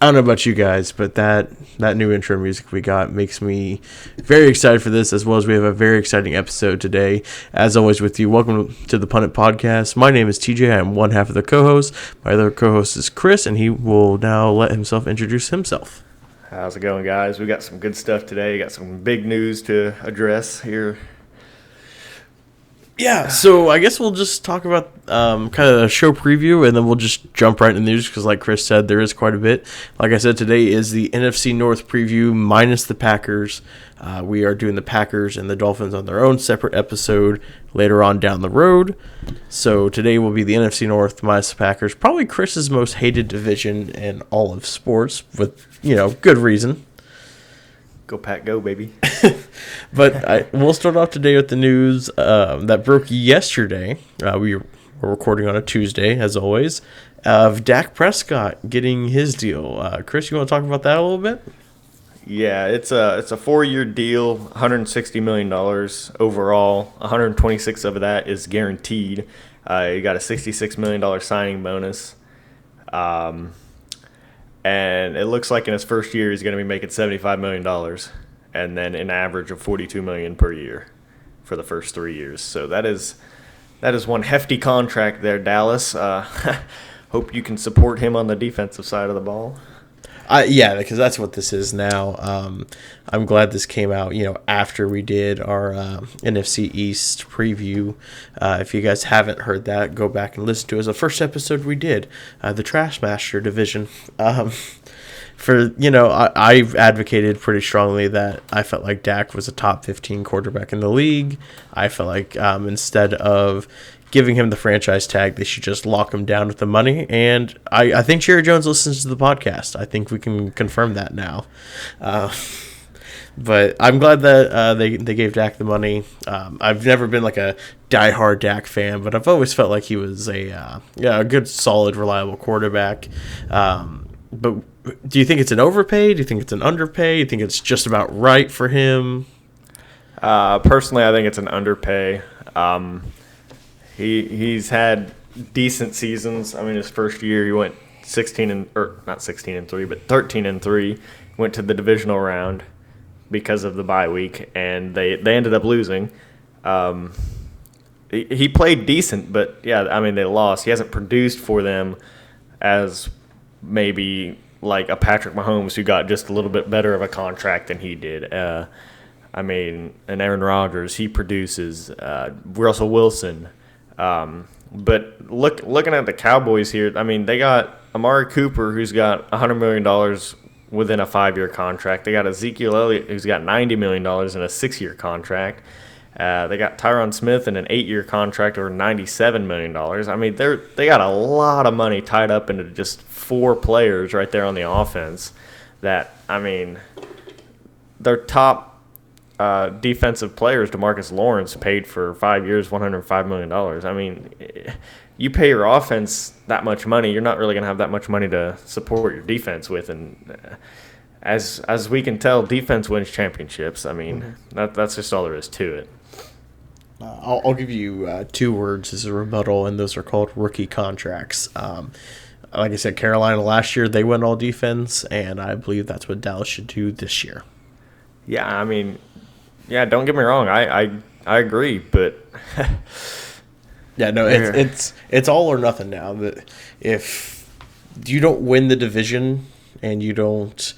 I don't know about you guys, but that new intro music we got makes me very excited for this, as well as we have a very exciting episode today. As always with you, welcome to the Pundit Podcast. My name is TJ. I am one half of the co-host. My other co-host is Chris, and he will now let himself introduce himself. How's it going, guys? We got some good stuff today. Got some big news to address here. Yeah, so I guess we'll just talk about kind of a show preview, and then we'll just jump right into the news because, like Chris said, there is quite a bit. Like I said, today is the NFC North preview minus the Packers. We are doing the Packers and the Dolphins on their own separate episode later on down the road. So today will be the NFC North minus the Packers. Probably Chris's most hated division in all of sports with, good reason. Go Pack, go, baby. But we'll start off today with the news that broke yesterday. We were recording on a Tuesday, as always, of Dak Prescott getting his deal. Chris, you want to talk about that a little bit? Yeah, it's a 4-year deal, $160 million overall. 126 of that is guaranteed. You got a $66 million signing bonus. And it looks like in his first year he's going to be making $75 million and then an average of $42 million per year for the first 3 years. So that is one hefty contract there, Dallas. Hope you can support him on the defensive side of the ball. Yeah, because that's what this is now. I'm glad this came out, after we did our NFC East preview. If you guys haven't heard that, go back and listen to it. It was the first episode we did, the Trashmaster division. I've advocated pretty strongly that I felt like Dak was a top 15 quarterback in the league. I felt like instead of giving him the franchise tag, they should just lock him down with the money. And I think Jerry Jones listens to the podcast. I think we can confirm that now. But I'm glad that they gave Dak the money. I've never been like a diehard Dak fan, but I've always felt like he was a good, solid, reliable quarterback. But do you think it's an overpay? Do you think it's an underpay? Do you think it's just about right for him? Personally, I think it's an underpay. He's had decent seasons. I mean, his first year he went 13-3. Went to the divisional round because of the bye week, and they ended up losing. He played decent, but yeah, I mean, they lost. He hasn't produced for them as maybe like a Patrick Mahomes who got just a little bit better of a contract than he did. And Aaron Rodgers, he produces. Russell Wilson. But looking at the Cowboys here, I mean, they got Amari Cooper, who's got $100 million within a 5-year contract. They got Ezekiel Elliott, who's got $90 million in a 6-year contract. They got Tyron Smith in an 8-year contract over $97 million. I mean, they got a lot of money tied up into just 4 players right there on the offense that, I mean, their top defensive players, DeMarcus Lawrence, paid for 5 years, $105 million. I mean, you pay your offense that much money, you're not really going to have that much money to support your defense with. And as we can tell, defense wins championships. I mean, that's just all there is to it. I'll give you 2 words as a rebuttal, and those are called rookie contracts. Like I said, Carolina last year, they went all defense, and I believe that's what Dallas should do this year. Yeah, I mean, yeah, don't get me wrong. I agree, but yeah, no, it's all or nothing now. That if you don't win the division and you don't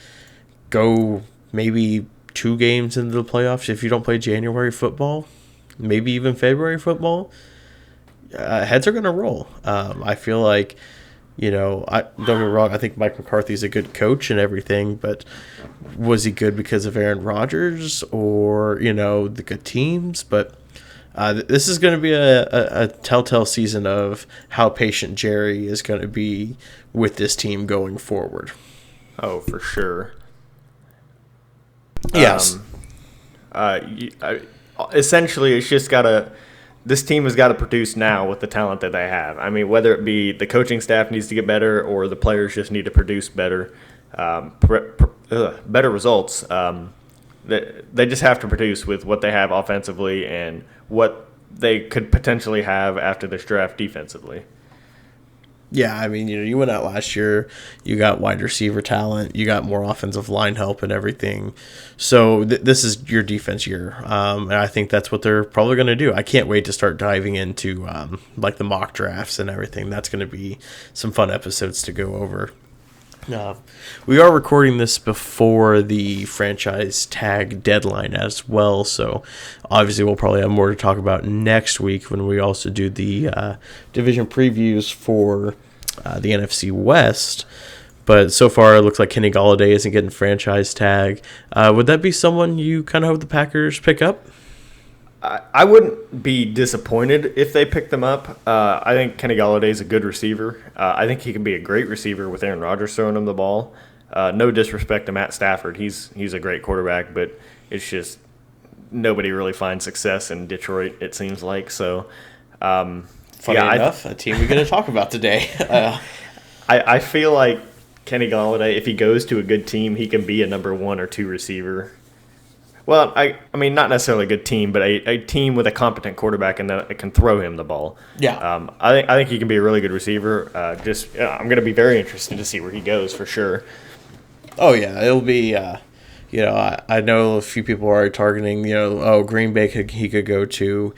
go maybe 2 games into the playoffs, if you don't play January football, maybe even February football, heads are going to roll. I feel like, don't get me wrong, I think Mike McCarthy's a good coach and everything, but was he good because of Aaron Rodgers or, the good teams? But this is going to be a telltale season of how patient Jerry is going to be with this team going forward. Oh, for sure. Yes. Essentially, it's just this team has got to produce now with the talent that they have. I mean, whether it be the coaching staff needs to get better or the players just need to produce better results. They just have to produce with what they have offensively and what they could potentially have after this draft defensively. Yeah, I mean, you went out last year, you got wide receiver talent, you got more offensive line help and everything. So this is your defense year, and I think that's what they're probably going to do. I can't wait to start diving into like the mock drafts and everything. That's going to be some fun episodes to go over. We are recording this before the franchise tag deadline as well, so obviously we'll probably have more to talk about next week when we also do the division previews for the NFC West. But so far, it looks like Kenny Gallaudet isn't getting franchise tag. Would that be someone you kind of hope the Packers pick up? I wouldn't be disappointed if they picked them up. I think Kenny Gallaudet is a good receiver. I think he can be a great receiver with Aaron Rodgers throwing him the ball. No disrespect to Matt Stafford. He's a great quarterback, but it's just nobody really finds success in Detroit, it seems like. So, Funny enough, a team we're going to talk about today. I feel like Kenny Gallaudet, if he goes to a good team, he can be a number 1 or 2 receiver. Well, I mean, not necessarily a good team, but a team with a competent quarterback and that can throw him the ball. Yeah. I think he can be a really good receiver. I'm going to be very interested to see where he goes for sure. Oh yeah, it'll be. I know a few people are targeting. Green Bay he could go to.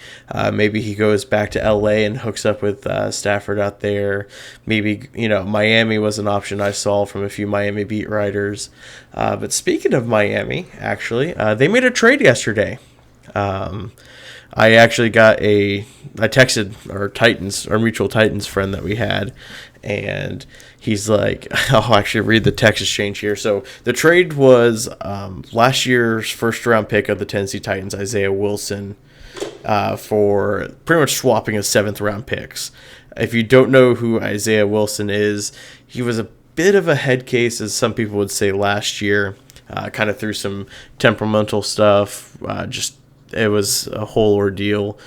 Maybe he goes back to L.A. and hooks up with Stafford out there. Maybe Miami was an option I saw from a few Miami beat writers. But speaking of Miami, actually, they made a trade yesterday. I actually I texted our mutual Titans friend that we had, and he's like, I'll actually read the text exchange here. So the trade was last year's first-round pick of the Tennessee Titans, Isaiah Wilson, for pretty much swapping his seventh-round picks. If you don't know who Isaiah Wilson is, he was a bit of a head case, as some people would say, last year. Kind of through some temperamental stuff, it was a whole ordeal.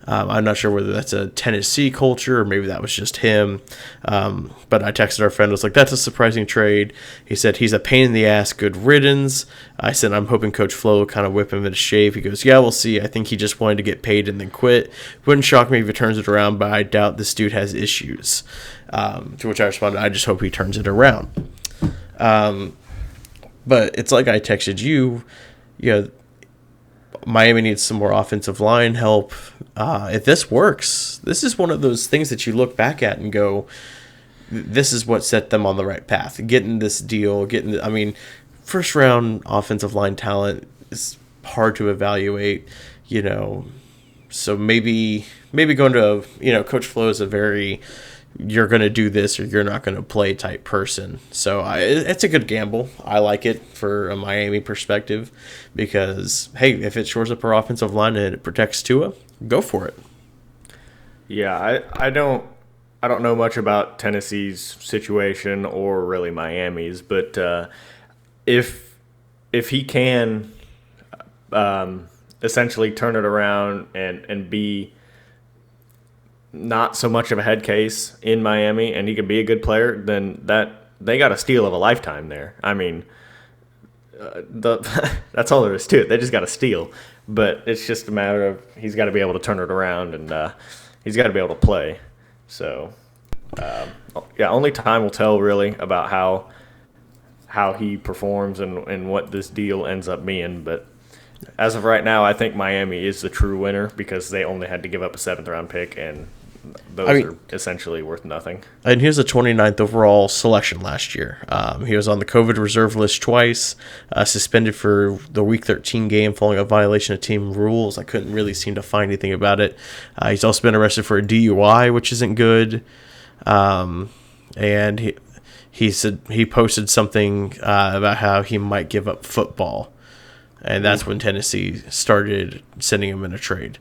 I'm not sure whether that's a Tennessee culture or maybe that was just him. But I texted our friend. I was like, that's a surprising trade. He said, he's a pain in the ass, good riddance. I said, I'm hoping Coach Flo will kind of whip him into shape. He goes, yeah, we'll see. I think he just wanted to get paid and then quit. Wouldn't shock me if he turns it around, but I doubt this dude has issues. To which I responded, I just hope he turns it around. But it's like I texted you, Miami needs some more offensive line help. If this works, this is one of those things that you look back at and go, this is what set them on the right path. Getting this deal, first round offensive line talent is hard to evaluate, So maybe going to, Coach Flo is a very, you're going to do this or you're not going to play type person. So it's a good gamble. I like it for a Miami perspective because, hey, if it shores up our offensive line and it protects Tua, go for it. Yeah, I don't know much about Tennessee's situation or really Miami's, but if he can essentially turn it around and be not so much of a head case in Miami, and he could be a good player, then they got a steal of a lifetime there. I mean, that's all there is to it. They just got a steal, but it's just a matter of he's got to be able to turn it around, and he's got to be able to play. So, only time will tell really about how he performs and what this deal ends up being. But as of right now, I think Miami is the true winner because they only had to give up a 7th-round pick, and those are essentially worth nothing. And he was the 29th overall selection last year. He was on the COVID reserve list twice, suspended for the Week 13 game following a violation of team rules. I couldn't really seem to find anything about it. He's also been arrested for a DUI, which isn't good. And he said he posted something about how he might give up football. And that's when Tennessee started sending him in a trade.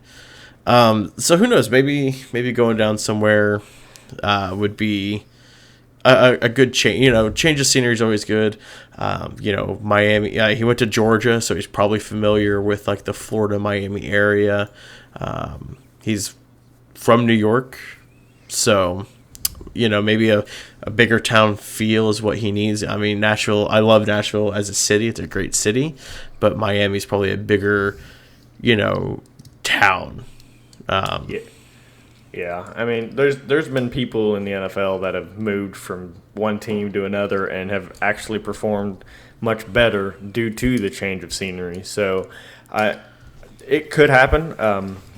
So who knows? Maybe going down somewhere would be a good change. Change of scenery is always good. Miami. He went to Georgia, so he's probably familiar with like the Florida, Miami area. He's from New York, so maybe a bigger town feel is what he needs. I mean, Nashville. I love Nashville as a city; it's a great city, but Miami's probably a bigger, town. Yeah, I mean, there's been people in the NFL that have moved from one team to another and have actually performed much better due to the change of scenery. So, it could happen.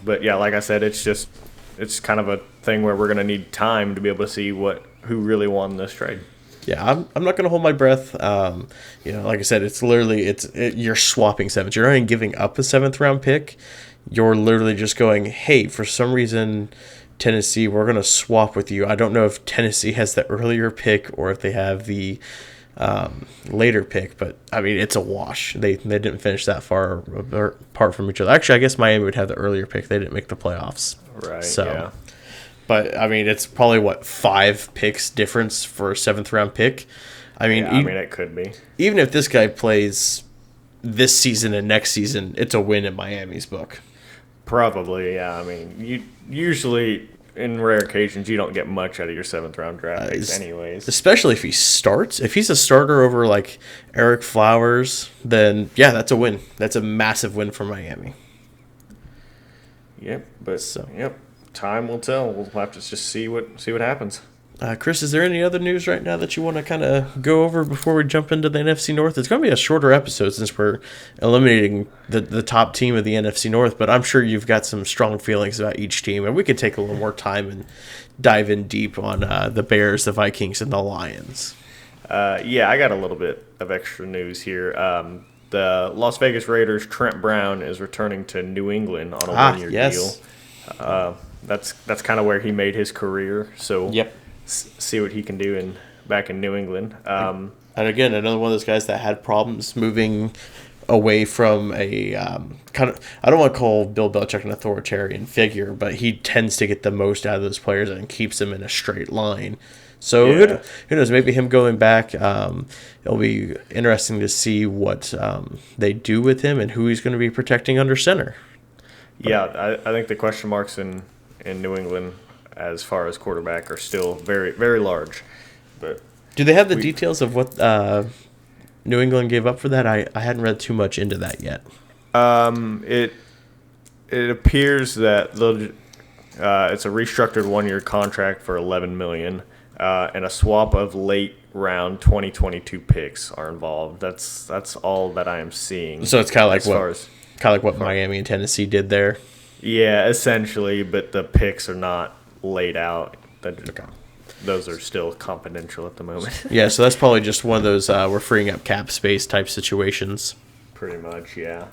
But yeah, like I said, it's kind of a thing where we're going to need time to be able to see who really won this trade. Yeah, I'm not going to hold my breath. Like I said, it's literally you're swapping seventh. You're not even giving up a 7th-round pick. You're literally just going, hey, for some reason, Tennessee, we're going to swap with you. I don't know if Tennessee has the earlier pick or if they have the later pick, but I mean, it's a wash. They didn't finish that far apart from each other. Actually, I guess Miami would have the earlier pick. They didn't make the playoffs. Right. So, yeah. But I mean, it's probably 5 picks difference for a 7th-round pick. I mean, it could be. Even if this guy plays this season and next season, it's a win in Miami's book. Probably, yeah. I mean, usually in rare occasions you don't get much out of your 7th-round draft picks, anyways. Especially if he starts. If he's a starter over like Eric Flowers, then yeah, that's a win. That's a massive win for Miami. Yep, yep. Time will tell. We'll have to just see what happens. Chris, is there any other news right now that you want to kind of go over before we jump into the NFC North? It's going to be a shorter episode since we're eliminating the top team of the NFC North, but I'm sure you've got some strong feelings about each team, and we could take a little more time and dive in deep on the Bears, the Vikings, and the Lions. Yeah, I got a little bit of extra news here. The Las Vegas Raiders' Trent Brown is returning to New England on a one-year deal. That's kind of where he made his career. So yep. See what he can do back in New England. And again, another one of those guys that had problems moving away from a kind of, I don't want to call Bill Belichick an authoritarian figure, but he tends to get the most out of those players and keeps them in a straight line. So who knows? Maybe him going back, it'll be interesting to see what they do with him and who he's going to be protecting under center. Yeah, I think the question marks in New England as far as quarterback are still very, very large. But do they have the details of what New England gave up for that? I hadn't read too much into that yet. It appears that it's a restructured 1-year contract for $11 million, and a swap of late round 2022 picks are involved. That's all that I am seeing. So it's kind of like what Miami and Tennessee did there. Yeah, essentially, but the picks are not laid out. Those are still confidential at the moment. Yeah, so that's probably just one of those we're freeing up cap space type situations. Pretty much, yeah.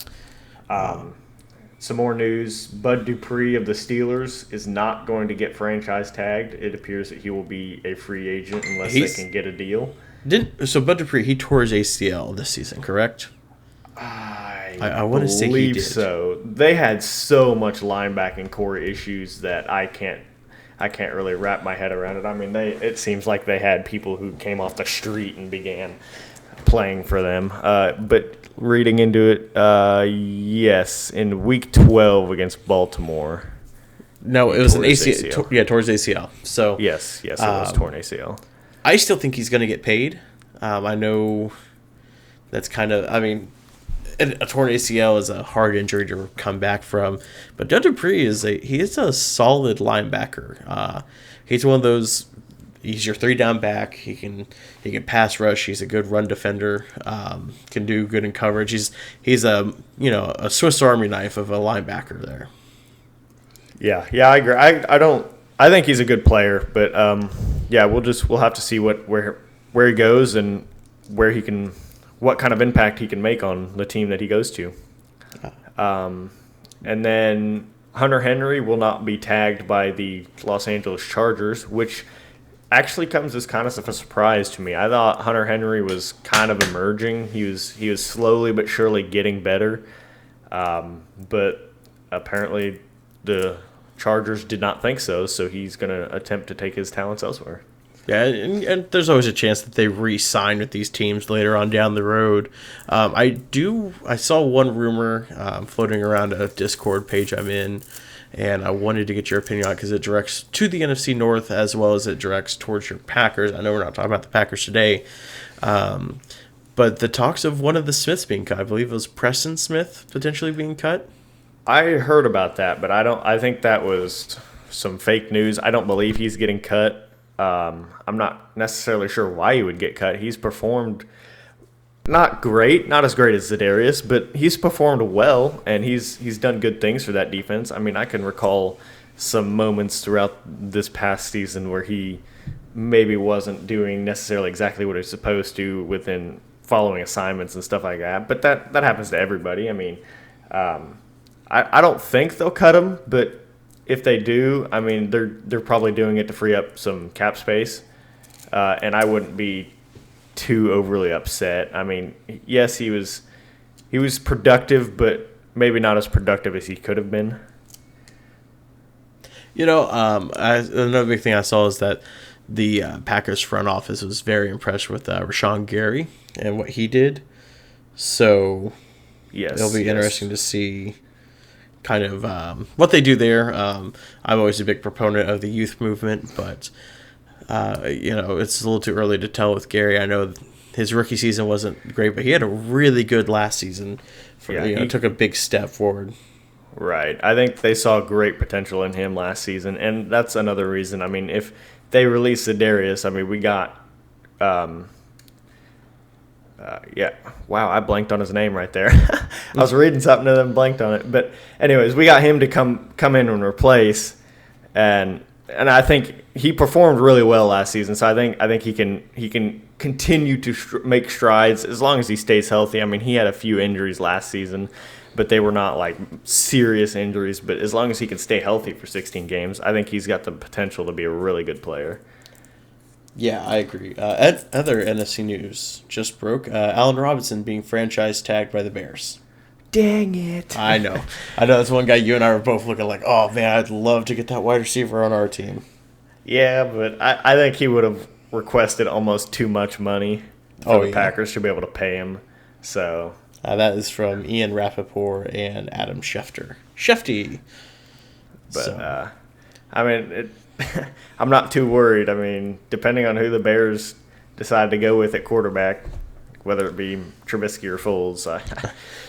Some more news. Bud Dupree of the Steelers is not going to get franchise tagged. It appears that he will be a free agent unless they can get a deal. So Bud Dupree, he tore his ACL this season, correct? I want to say he did. So. They had so much linebacking core issues that I can't really wrap my head around it. I mean, it seems like they had people who came off the street and began playing for them. But reading into it, yes, in Week 12 against Baltimore. No, it was an ACL. Towards ACL. So yes, it was torn ACL. I still think he's going to get paid. I know that's kind of, I mean, a torn ACL is a hard injury to come back from, but Bud Dupree is a solid linebacker. He's one of those. He's your 3-down back. He can pass rush. He's a good run defender. Can do good in coverage. He's a Swiss Army knife of a linebacker there. Yeah, I agree. I think he's a good player, but we'll have to see where he goes and what kind of impact he can make on the team that he goes to. And then Hunter Henry will not be tagged by the Los Angeles Chargers, which actually comes as kind of a surprise to me. I thought Hunter Henry was kind of emerging. He was slowly but surely getting better. But apparently the Chargers did not think so he's going to attempt to take his talents elsewhere. Yeah, and there's always a chance that they re-sign with these teams later on down the road. I saw one rumor floating around a Discord page I'm in, and I wanted to get your opinion on it because it directs to the NFC North as well as it directs towards your Packers. I know we're not talking about the Packers today, but the talks of one of the Smiths being cut, I believe it was Preston Smith potentially being cut. I heard about that, but I think that was some fake news. I don't believe he's getting cut. I'm not necessarily sure why he would get cut. He's performed not great, not as great as Za'Darius, but he's performed well, and he's done good things for that defense. I mean, I can recall some moments throughout this past season where he maybe wasn't doing necessarily exactly what he was supposed to within following assignments and stuff like that. But that happens to everybody. I mean, I don't think they'll cut him, but if they do, I mean, they're probably doing it to free up some cap space, and I wouldn't be too overly upset. I mean, yes, he was productive, but maybe not as productive as he could have been. Another big thing I saw is that the Packers front office was very impressed with Rashawn Gary and what he did. So it'll be interesting to see kind of what they do there. I'm always a big proponent of the youth movement, but it's a little too early to tell with Gary. I know his rookie season wasn't great, but he had a really good last season. He took a big step forward. Right. I think they saw great potential in him last season, and that's another reason. I mean, if they release Za'Darius, I mean, we got wow, I blanked on his name right there. I was reading something and then blanked on it. But anyways, we got him to come in and replace, and I think he performed really well last season. So I think he can continue to make strides as long as he stays healthy. I mean, he had a few injuries last season, but they were not like serious injuries. But as long as he can stay healthy for 16 games, I think he's got the potential to be a really good player. Yeah, I agree. Other NFC news just broke. Allen Robinson being franchise tagged by the Bears. Dang it. I know. That's one guy you and I were both looking like, oh, man, I'd love to get that wide receiver on our team. Yeah, but I think he would have requested almost too much money for the Packers to be able to pay him. So that is from Ian Rappaport and Adam Schefter. Shefty. But, I mean, I'm not too worried. I mean, depending on who the Bears decide to go with at quarterback, whether it be Trubisky or Foles,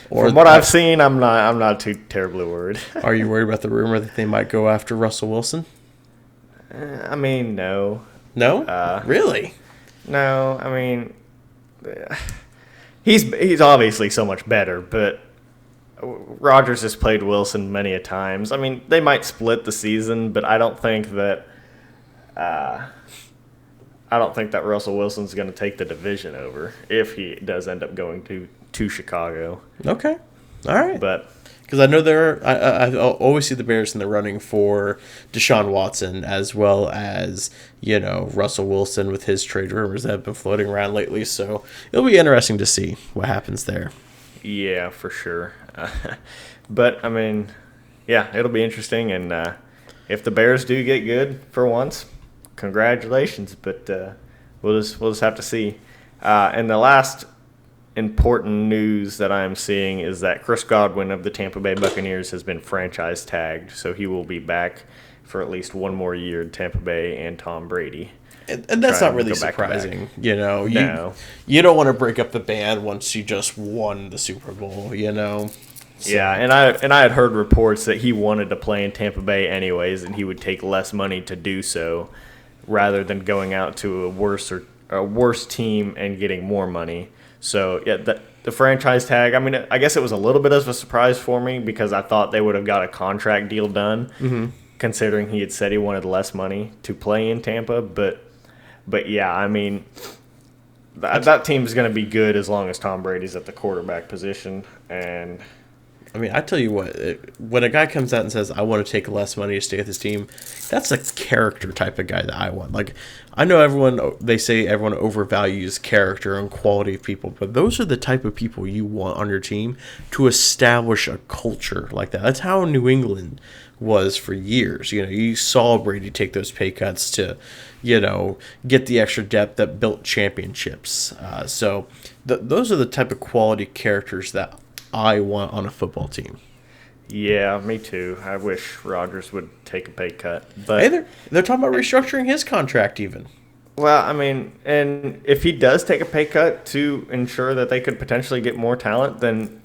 from what I've seen, I'm not too terribly worried. Are you worried about the rumor that they might go after Russell Wilson? I mean, no. No? Really? No. I mean, he's obviously so much better, but Rodgers has played Wilson many a times. I mean, they might split the season, but I don't think that Russell Wilson's going to take the division over if he does end up going to Chicago. Okay. All right. But because I know I always see the Bears in the running for Deshaun Watson as well as, Russell Wilson with his trade rumors that have been floating around lately. So it'll be interesting to see what happens there. Yeah, for sure. But, I mean, yeah, it'll be interesting. And if the Bears do get good for once, congratulations. But we'll just have to see. And the last important news that I'm seeing is that Chris Godwin of the Tampa Bay Buccaneers has been franchise tagged. So he will be back for at least one more year in Tampa Bay and Tom Brady. And that's not really surprising, No. You don't want to break up the band once you just won the Super Bowl, So. Yeah, and I had heard reports that he wanted to play in Tampa Bay anyways, and he would take less money to do so, rather than going out to a worse team and getting more money. So yeah, the franchise tag. I mean, I guess it was a little bit of a surprise for me because I thought they would have got a contract deal done, considering he had said he wanted less money to play in Tampa, But yeah, I mean, that team is going to be good as long as Tom Brady's at the quarterback position. And I mean, I tell you what, when a guy comes out and says, I want to take less money to stay with this team, that's a character type of guy that I want. Like, I know they say everyone overvalues character and quality of people, but those are the type of people you want on your team to establish a culture like that. That's how New England was for years. You saw Brady take those pay cuts to, get the extra depth that built championships. So those are the type of quality characters that I want on a football team. Yeah, me too. I wish Rodgers would take a pay cut. But hey, they're talking about restructuring his contract even. Well, I mean, and if he does take a pay cut to ensure that they could potentially get more talent, then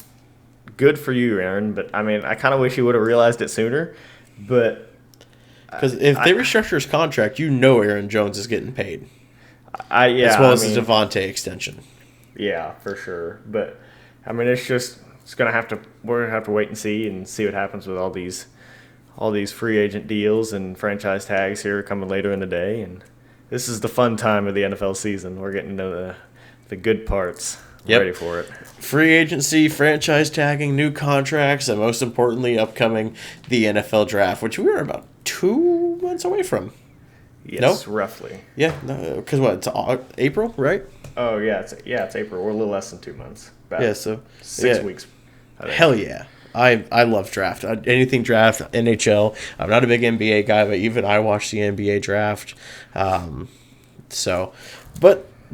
good for you, Aaron. But, I mean, I kind of wish he would have realized it sooner. But Because if they restructure his contract, Aaron Jones is getting paid. As well as the Devontae extension. Yeah, for sure. But I mean, we're gonna have to wait and see what happens with all these free agent deals and franchise tags here coming later in the day. And this is the fun time of the NFL season. We're getting to the good parts. Yep. Ready for it. Free agency, franchise tagging, new contracts, and most importantly, upcoming the NFL draft, which we are about 2 months away from. Yes, roughly. Yeah, because it's April, right? Oh yeah, it's April. We're a little less than 2 months. So 6 weeks. Hell yeah. I love draft. Anything draft, NHL. I'm not a big NBA guy, but even I watch the NBA draft. But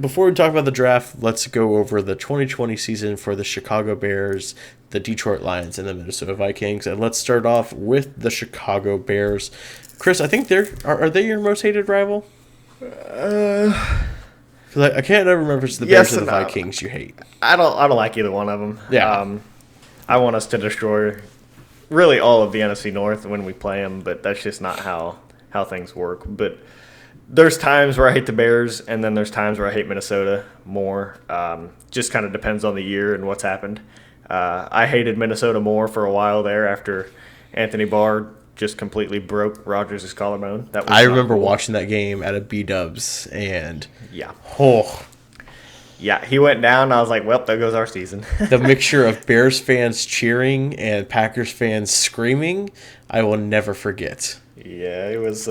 before we talk about the draft, let's go over the 2020 season for the Chicago Bears, the Detroit Lions, and the Minnesota Vikings. And let's start off with the Chicago Bears. Chris, I think are they your most hated rival? I can't ever remember if it's the Bears or the Vikings you hate. I don't like either one of them. Yeah. I want us to destroy really all of the NFC North when we play them, but that's just not how things work. But there's times where I hate the Bears, and then there's times where I hate Minnesota more. Just kind of depends on the year and what's happened. I hated Minnesota more for a while there after Anthony Barr just completely broke Rodgers' collarbone. I remember watching that game at a B-Dubs, and yeah, he went down, and I was like, well, there goes our season. The mixture of Bears fans cheering and Packers fans screaming, I will never forget. Yeah, it was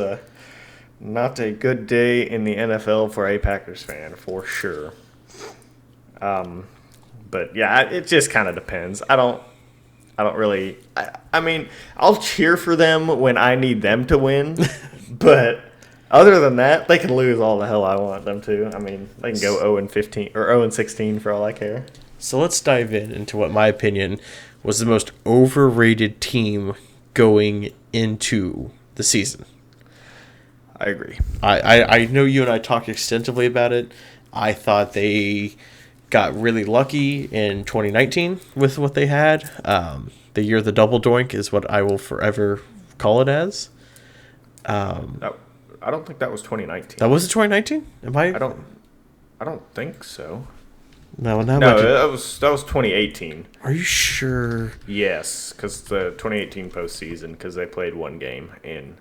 not a good day in the NFL for a Packers fan, for sure. But yeah, it just kind of depends. I don't really. I mean, I'll cheer for them when I need them to win, but other than that, they can lose all the hell I want them to. I mean, they can go 0-15 or 0-16 for all I care. So let's dive into what my opinion was the most overrated team going into the season. I agree. I know you and I talked extensively about it. I thought they got really lucky in 2019 with what they had. The year of the double doink is what I will forever call it as. I don't think that was 2019. That was 2019? I don't think so. No, that was 2018. Are you sure? Yes, because the 2018 postseason, because they played one game in.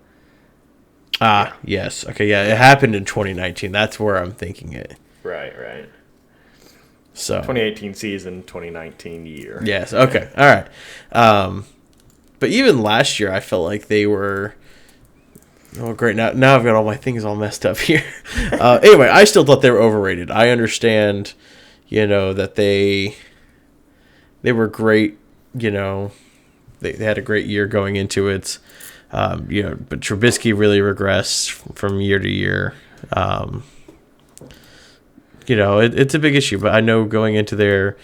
Yes. Okay, yeah, it happened in 2019. That's where I'm thinking it. Right. So 2018 season, 2019 year. Yes. Okay. All right. But even last year, I felt like they were. Oh, great! Now I've got all my things all messed up here. Anyway, I still thought they were overrated. I understand, that they were great. They had a great year going into it. But Trubisky really regressed from year to year. It's a big issue, but I know going into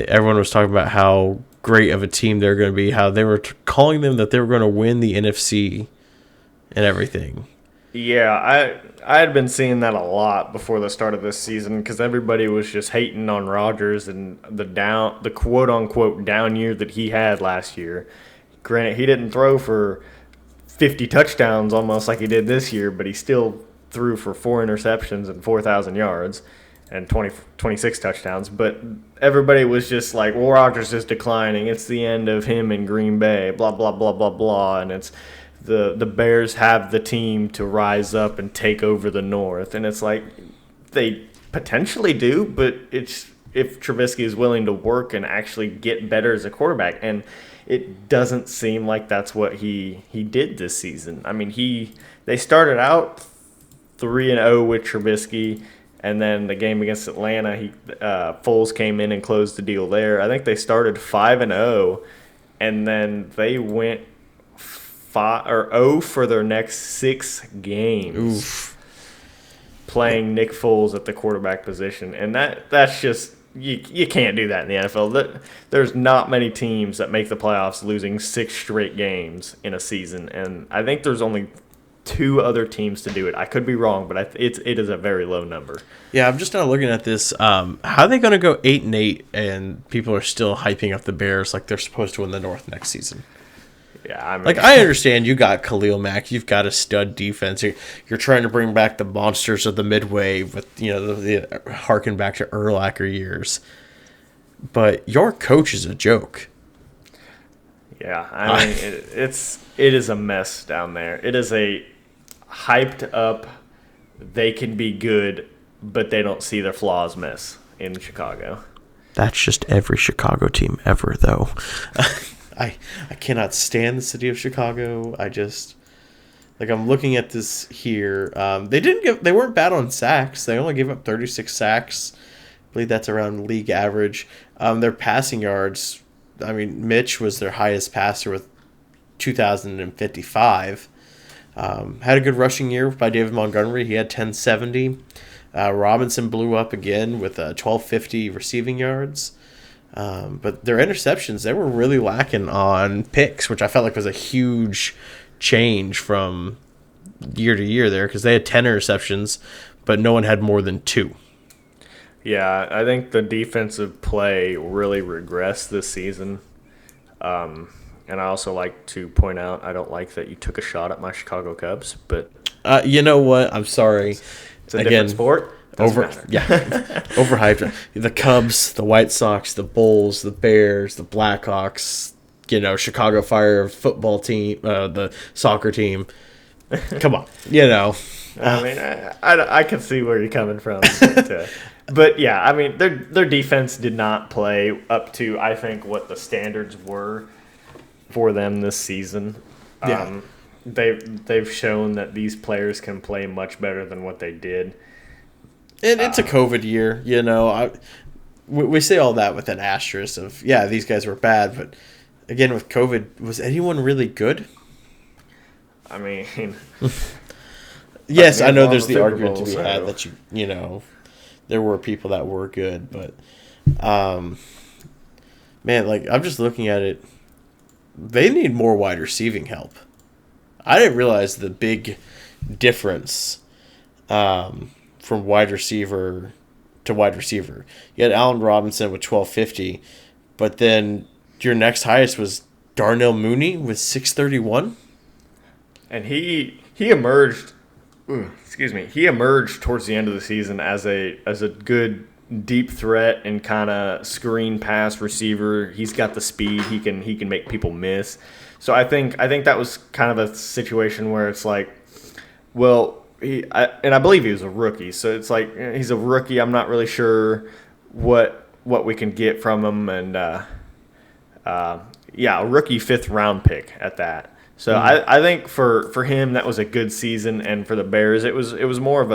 everyone was talking about how great of a team they're going to be, how they were calling them that they were going to win the NFC and everything. Yeah, I had been seeing that a lot before the start of this season because everybody was just hating on Rodgers and the quote-unquote down year that he had last year. Granted, he didn't throw for 50 touchdowns almost like he did this year, but he still threw for 4 interceptions and 4,000 yards and 26 touchdowns. But everybody was just like, well, Rodgers is declining. It's the end of him in Green Bay, blah, blah, blah, blah, blah. And it's the Bears have the team to rise up and take over the North. And it's like they potentially do, but it's if Trubisky is willing to work and actually get better as a quarterback. And it doesn't seem like that's what he did this season. I mean, they started out 3-0 with Trubisky, and then the game against Atlanta, Foles came in and closed the deal there. I think they started 5-0, and then they went 0 for their next 6 games. Oof. Playing Nick Foles at the quarterback position, and that's just. You can't do that in the NFL. There's not many teams that make the playoffs losing 6 straight games in a season, and I think there's only 2 other teams to do it. I could be wrong, but it is a very low number. Yeah, I'm just now looking at this. How are they going to go 8-8, and people are still hyping up the Bears like they're supposed to win the North next season? Yeah, I mean, like I understand you got Khalil Mack, you've got a stud defense. You're trying to bring back the monsters of the Midway with the harken back to Urlacher years, but your coach is a joke. Yeah, I mean it is a mess down there. It is a hyped up. They can be good, but they don't see their flaws mess in Chicago. That's just every Chicago team ever, though. I cannot stand the city of Chicago. I just I'm looking at this here. They weren't bad on sacks. They only gave up 36 sacks. I believe that's around league average. Their passing yards. I mean, Mitch was their highest passer with 2,055. Had a good rushing year by David Montgomery. He had 1,070. Robinson blew up again with 1,250 receiving yards. But their interceptions, they were really lacking on picks, which I felt like was a huge change from year to year there because they had 10 interceptions, but no one had more than 2. Yeah, I think the defensive play really regressed this season. And I also like to point out I don't like that you took a shot at my Chicago Cubs, but you know what? I'm sorry. It's a different sport. Overhyped. The Cubs, the White Sox, the Bulls, the Bears, the Blackhawks, Chicago Fire football team, the soccer team. Come on, I mean, I can see where you're coming from. But yeah, I mean, their defense did not play up to, I think, what the standards were for them this season. Yeah. They've shown that these players can play much better than what they did. And it's a COVID year, we say all that with an asterisk of, these guys were bad, but again, with COVID, was anyone really good? I mean, yes, I know there's the argument to be had that there were people that were good, but man, I'm just looking at it. They need more wide receiving help. I didn't realize the big difference from wide receiver to wide receiver. You had Allen Robinson with 1,250, but then your next highest was Darnell Mooney with 631. And he emerged. He emerged towards the end of the season as a good deep threat and kind of screen pass receiver. He's got the speed. He can make people miss. So I think that was kind of a situation where it's like, well, I believe he was a rookie. So it's like he's a rookie. I'm not really sure what we can get from him, and a rookie 5th round pick at that. So I think for him that was a good season, and for the Bears it was more of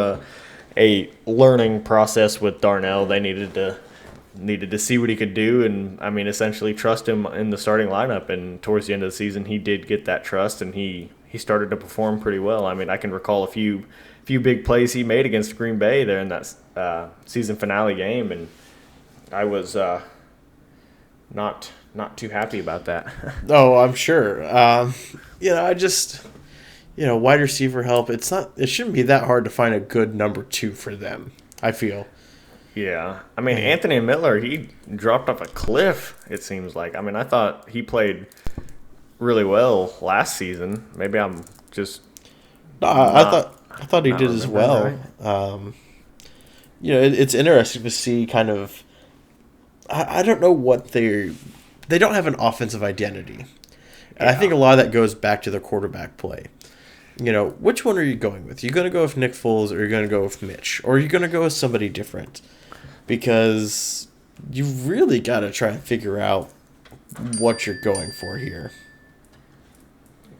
a learning process with Darnell. They needed to see what he could do, and I mean essentially trust him in the starting lineup. And towards the end of the season, he did get that trust, and he started to perform pretty well. I mean, I can recall a few big plays he made against Green Bay there in that season finale game, and I was not too happy about that. Oh, I'm sure. I just, wide receiver help. It shouldn't be that hard to find a good number 2 for them, I feel. Yeah. I mean, Anthony Miller, he dropped off a cliff, it seems like. I mean, I thought he played really well last season. Maybe I'm just I thought he did as well. Right. It's interesting to see kind of I don't know what they don't have an offensive identity. And I think a lot of that goes back to their quarterback play. Which one are you going with? Are you going to go with Nick Foles, or are you going to go with Mitch? Or are you going to go with somebody different? Because you really got to try and figure out what you're going for here.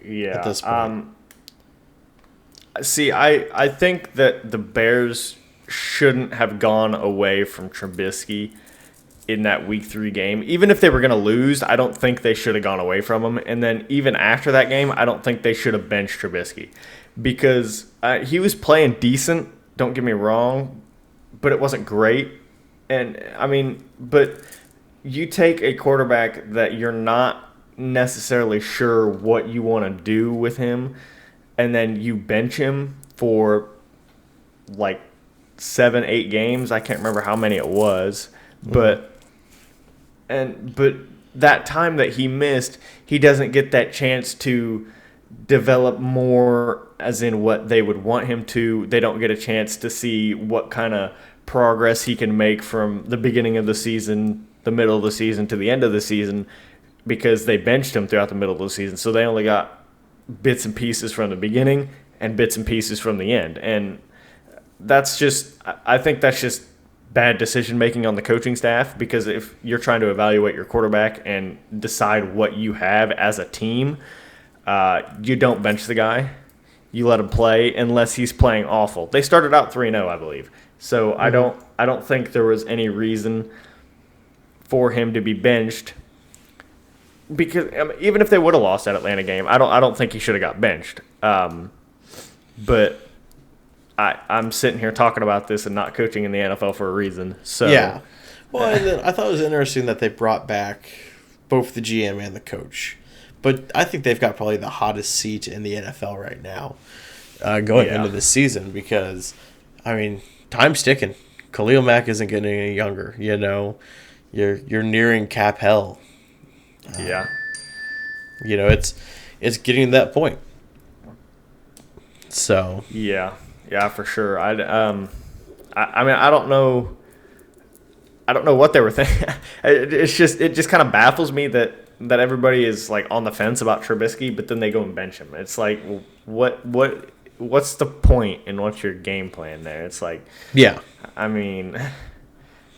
Yeah. At this point. See, I think that the Bears shouldn't have gone away from Trubisky in that Week 3 game. Even if they were going to lose, I don't think they should have gone away from him. And then even after that game, I don't think they should have benched Trubisky because he was playing decent, don't get me wrong, but it wasn't great. And, I mean, but you take a quarterback that you're not necessarily sure what you want to do with him, and then you bench him for like 7-8 games. I can't remember how many it was, but that time that he missed, he doesn't get that chance to develop more as in what they would want him to. They don't get a chance to see what kind of progress he can make from the beginning of the season, the middle of the season, to the end of the season, because they benched him throughout the middle of the season. So they only got bits and pieces from the beginning and bits and pieces from the end. And I think that's just bad decision making on the coaching staff, because if you're trying to evaluate your quarterback and decide what you have as a team, you don't bench the guy. You let him play unless he's playing awful. They started out 3-0, I believe. So I don't think there was any reason for him to be benched, because even if they would have lost that Atlanta game, I don't think he should have got benched. But I'm sitting here talking about this and not coaching in the NFL for a reason. So yeah. Well, and then I thought it was interesting that they brought back both the GM and the coach. But I think they've got probably the hottest seat in the NFL right now going into this season, because, I mean, time's ticking. Khalil Mack isn't getting any younger. You know, you're nearing cap hell. Yeah. You know, it's getting to that point. So yeah, for sure. I mean, I don't know what they were thinking. It just kind of baffles me that everybody is like on the fence about Trubisky, but then they go and bench him. It's like, what's the point and what's your game plan there? It's like, yeah, I mean,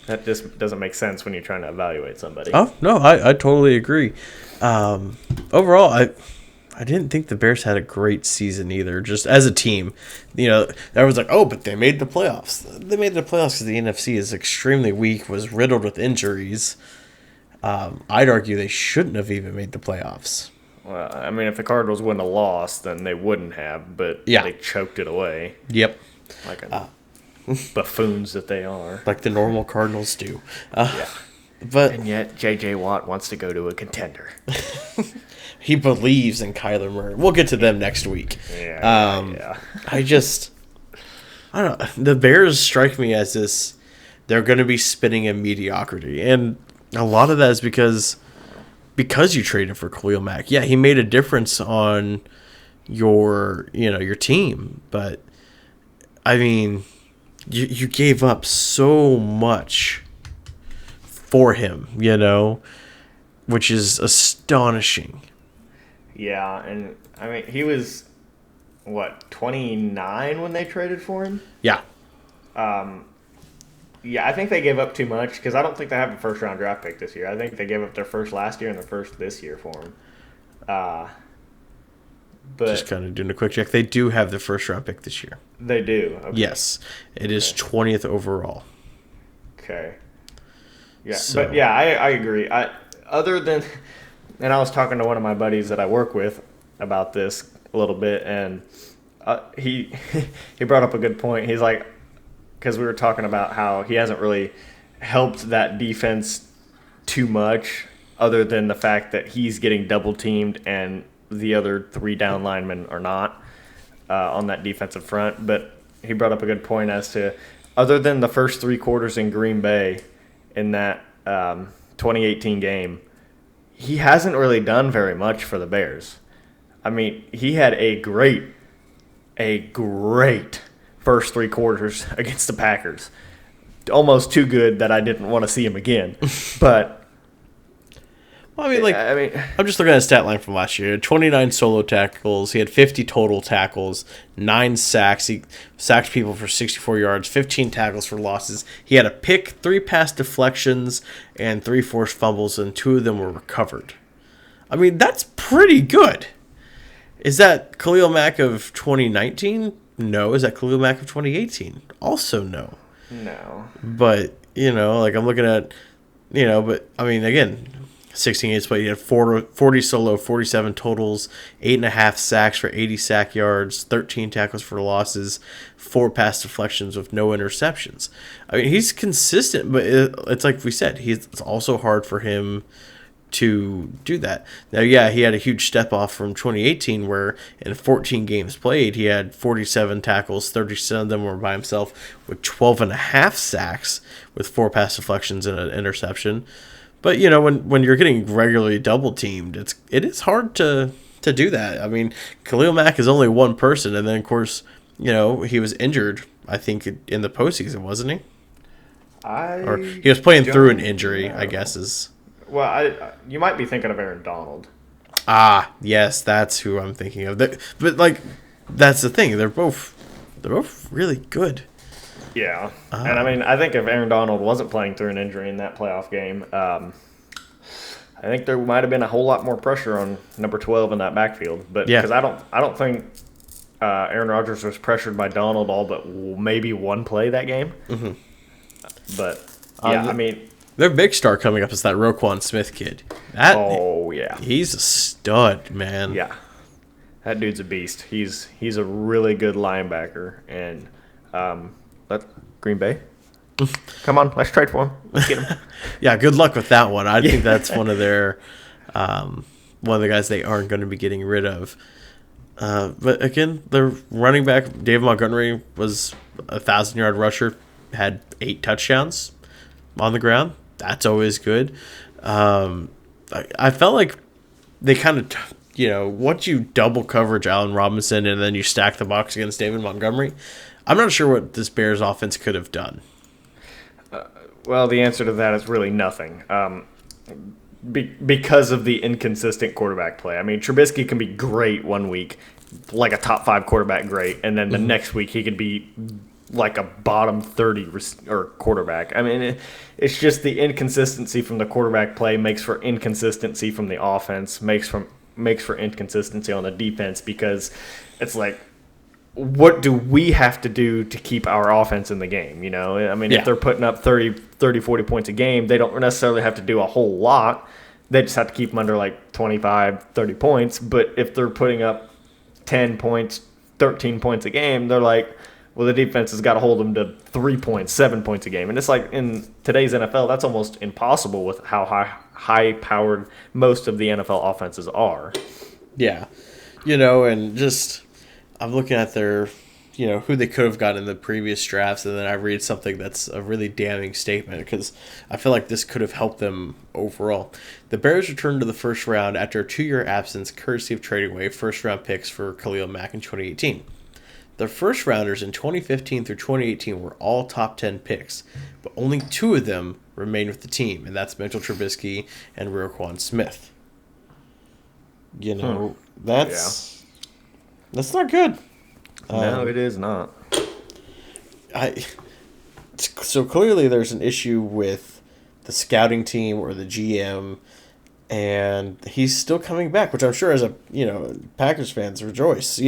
that just doesn't make sense when you're trying to evaluate somebody. Oh no, I totally agree. Overall, I didn't think the Bears had a great season either, just as a team. You know, everyone's like, oh, but they made the playoffs. They made the playoffs because the NFC is extremely weak, was riddled with injuries. I'd argue they shouldn't have even made the playoffs. Well, I mean, if the Cardinals wouldn't have lost, then they wouldn't have, but they choked it away. Yep. Like buffoons that they are. Like the normal Cardinals do. Yeah. But and yet, J.J. Watt wants to go to a contender. He believes in Kyler Murray. We'll get to them next week. Yeah. I don't know. The Bears strike me as this. They're going to be spinning in mediocrity, and a lot of that is because you traded for Khalil Mack. Yeah, he made a difference on your team, but I mean, you gave up so much for him, which is astonishing. Yeah, and I mean, he was, 29 when they traded for him? Yeah. Yeah, I think they gave up too much, because I don't think they have a first-round draft pick this year. I think they gave up their first last year and their first this year for him. But just kind of doing a quick check. They do have the first-round pick this year. They do? Okay. Yes. It is 20th overall. Okay. Yeah, so. But yeah, I agree. Other than... And I was talking to one of my buddies that I work with about this a little bit, and he brought up a good point. He's like, because we were talking about how he hasn't really helped that defense too much, other than the fact that he's getting double teamed and the other three down linemen are not on that defensive front. But he brought up a good point as to, other than the first three quarters in Green Bay in that 2018 game, he hasn't really done very much for the Bears. I mean, he had a great first three quarters against the Packers. Almost too good that I didn't want to see him again. But well, I'm just looking at a stat line from last year. He had 29 solo tackles. He had 50 total tackles, 9 sacks. He sacked people for 64 yards, 15 tackles for losses. He had a pick, 3 pass deflections, and 3 forced fumbles, and 2 of them were recovered. I mean, that's pretty good. Is that Khalil Mack of 2019? No. Is that Khalil Mack of 2018? Also no. No. But, I'm looking at, but, I mean, again, 16 games played. He had 40 solo, 47 totals, 8.5 sacks for 80 sack yards, 13 tackles for losses, 4 pass deflections with no interceptions. I mean, he's consistent, but it's like we said, it's also hard for him to do that. Now, yeah, he had a huge step off from 2018 where in 14 games played, he had 47 tackles, 37 of them were by himself with 12.5 sacks with 4 pass deflections and an interception. But when you're getting regularly double teamed, it is hard to do that. I mean, Khalil Mack is only one person, and then of course, he was injured. I think in the postseason, wasn't he? Or he was playing through an injury, I guess is. Well, you might be thinking of Aaron Donald. Ah, yes, that's who I'm thinking of. But that's the thing. They're both really good. Yeah, and I mean, I think if Aaron Donald wasn't playing through an injury in that playoff game, I think there might have been a whole lot more pressure on number 12 in that backfield. But because I don't think Aaron Rodgers was pressured by Donald all but maybe one play that game. Mm-hmm. But I mean, their big star coming up is that Roquan Smith kid. He's a stud, man. Yeah, that dude's a beast. He's a really good linebacker, and let Green Bay. Come on, let's trade for him. Let's get him. Yeah, good luck with that one. I think that's one of their one of the guys they aren't going to be getting rid of. But again, the running back David Montgomery was a 1,000-yard rusher, had 8 touchdowns on the ground. That's always good. I felt like they kind of, once you double coverage Allen Robinson and then you stack the box against David Montgomery, I'm not sure what this Bears offense could have done. Well, the answer to that is really nothing. Because of the inconsistent quarterback play. I mean, Trubisky can be great one week, like a top 5 quarterback, great, and then the next week he could be like a bottom 30 or quarterback. I mean, it's just the inconsistency from the quarterback play makes for inconsistency from the offense, makes for inconsistency on the defense, because it's like, what do we have to do to keep our offense in the game? I mean, if they're putting up 30, 40 points a game, they don't necessarily have to do a whole lot. They just have to keep them under like 25, 30 points. But if they're putting up 10 points, 13 points a game, they're like, well, the defense has got to hold them to 3 points, 7 points a game. And it's like in today's NFL, that's almost impossible with how high-powered most of the NFL offenses are. Yeah. And just I'm looking at their, who they could have gotten in the previous drafts, and then I read something that's a really damning statement because I feel like this could have helped them overall. The Bears returned to the first round after a 2-year absence, courtesy of trading away first-round picks for Khalil Mack in 2018. Their first rounders in 2015 through 2018 were all top 10 picks, but only 2 of them remained with the team, and that's Mitchell Trubisky and Roquan Smith. That's not good. No, it is not. So clearly there's an issue with the scouting team or the GM, and he's still coming back, which I'm sure as a Packers fans rejoice.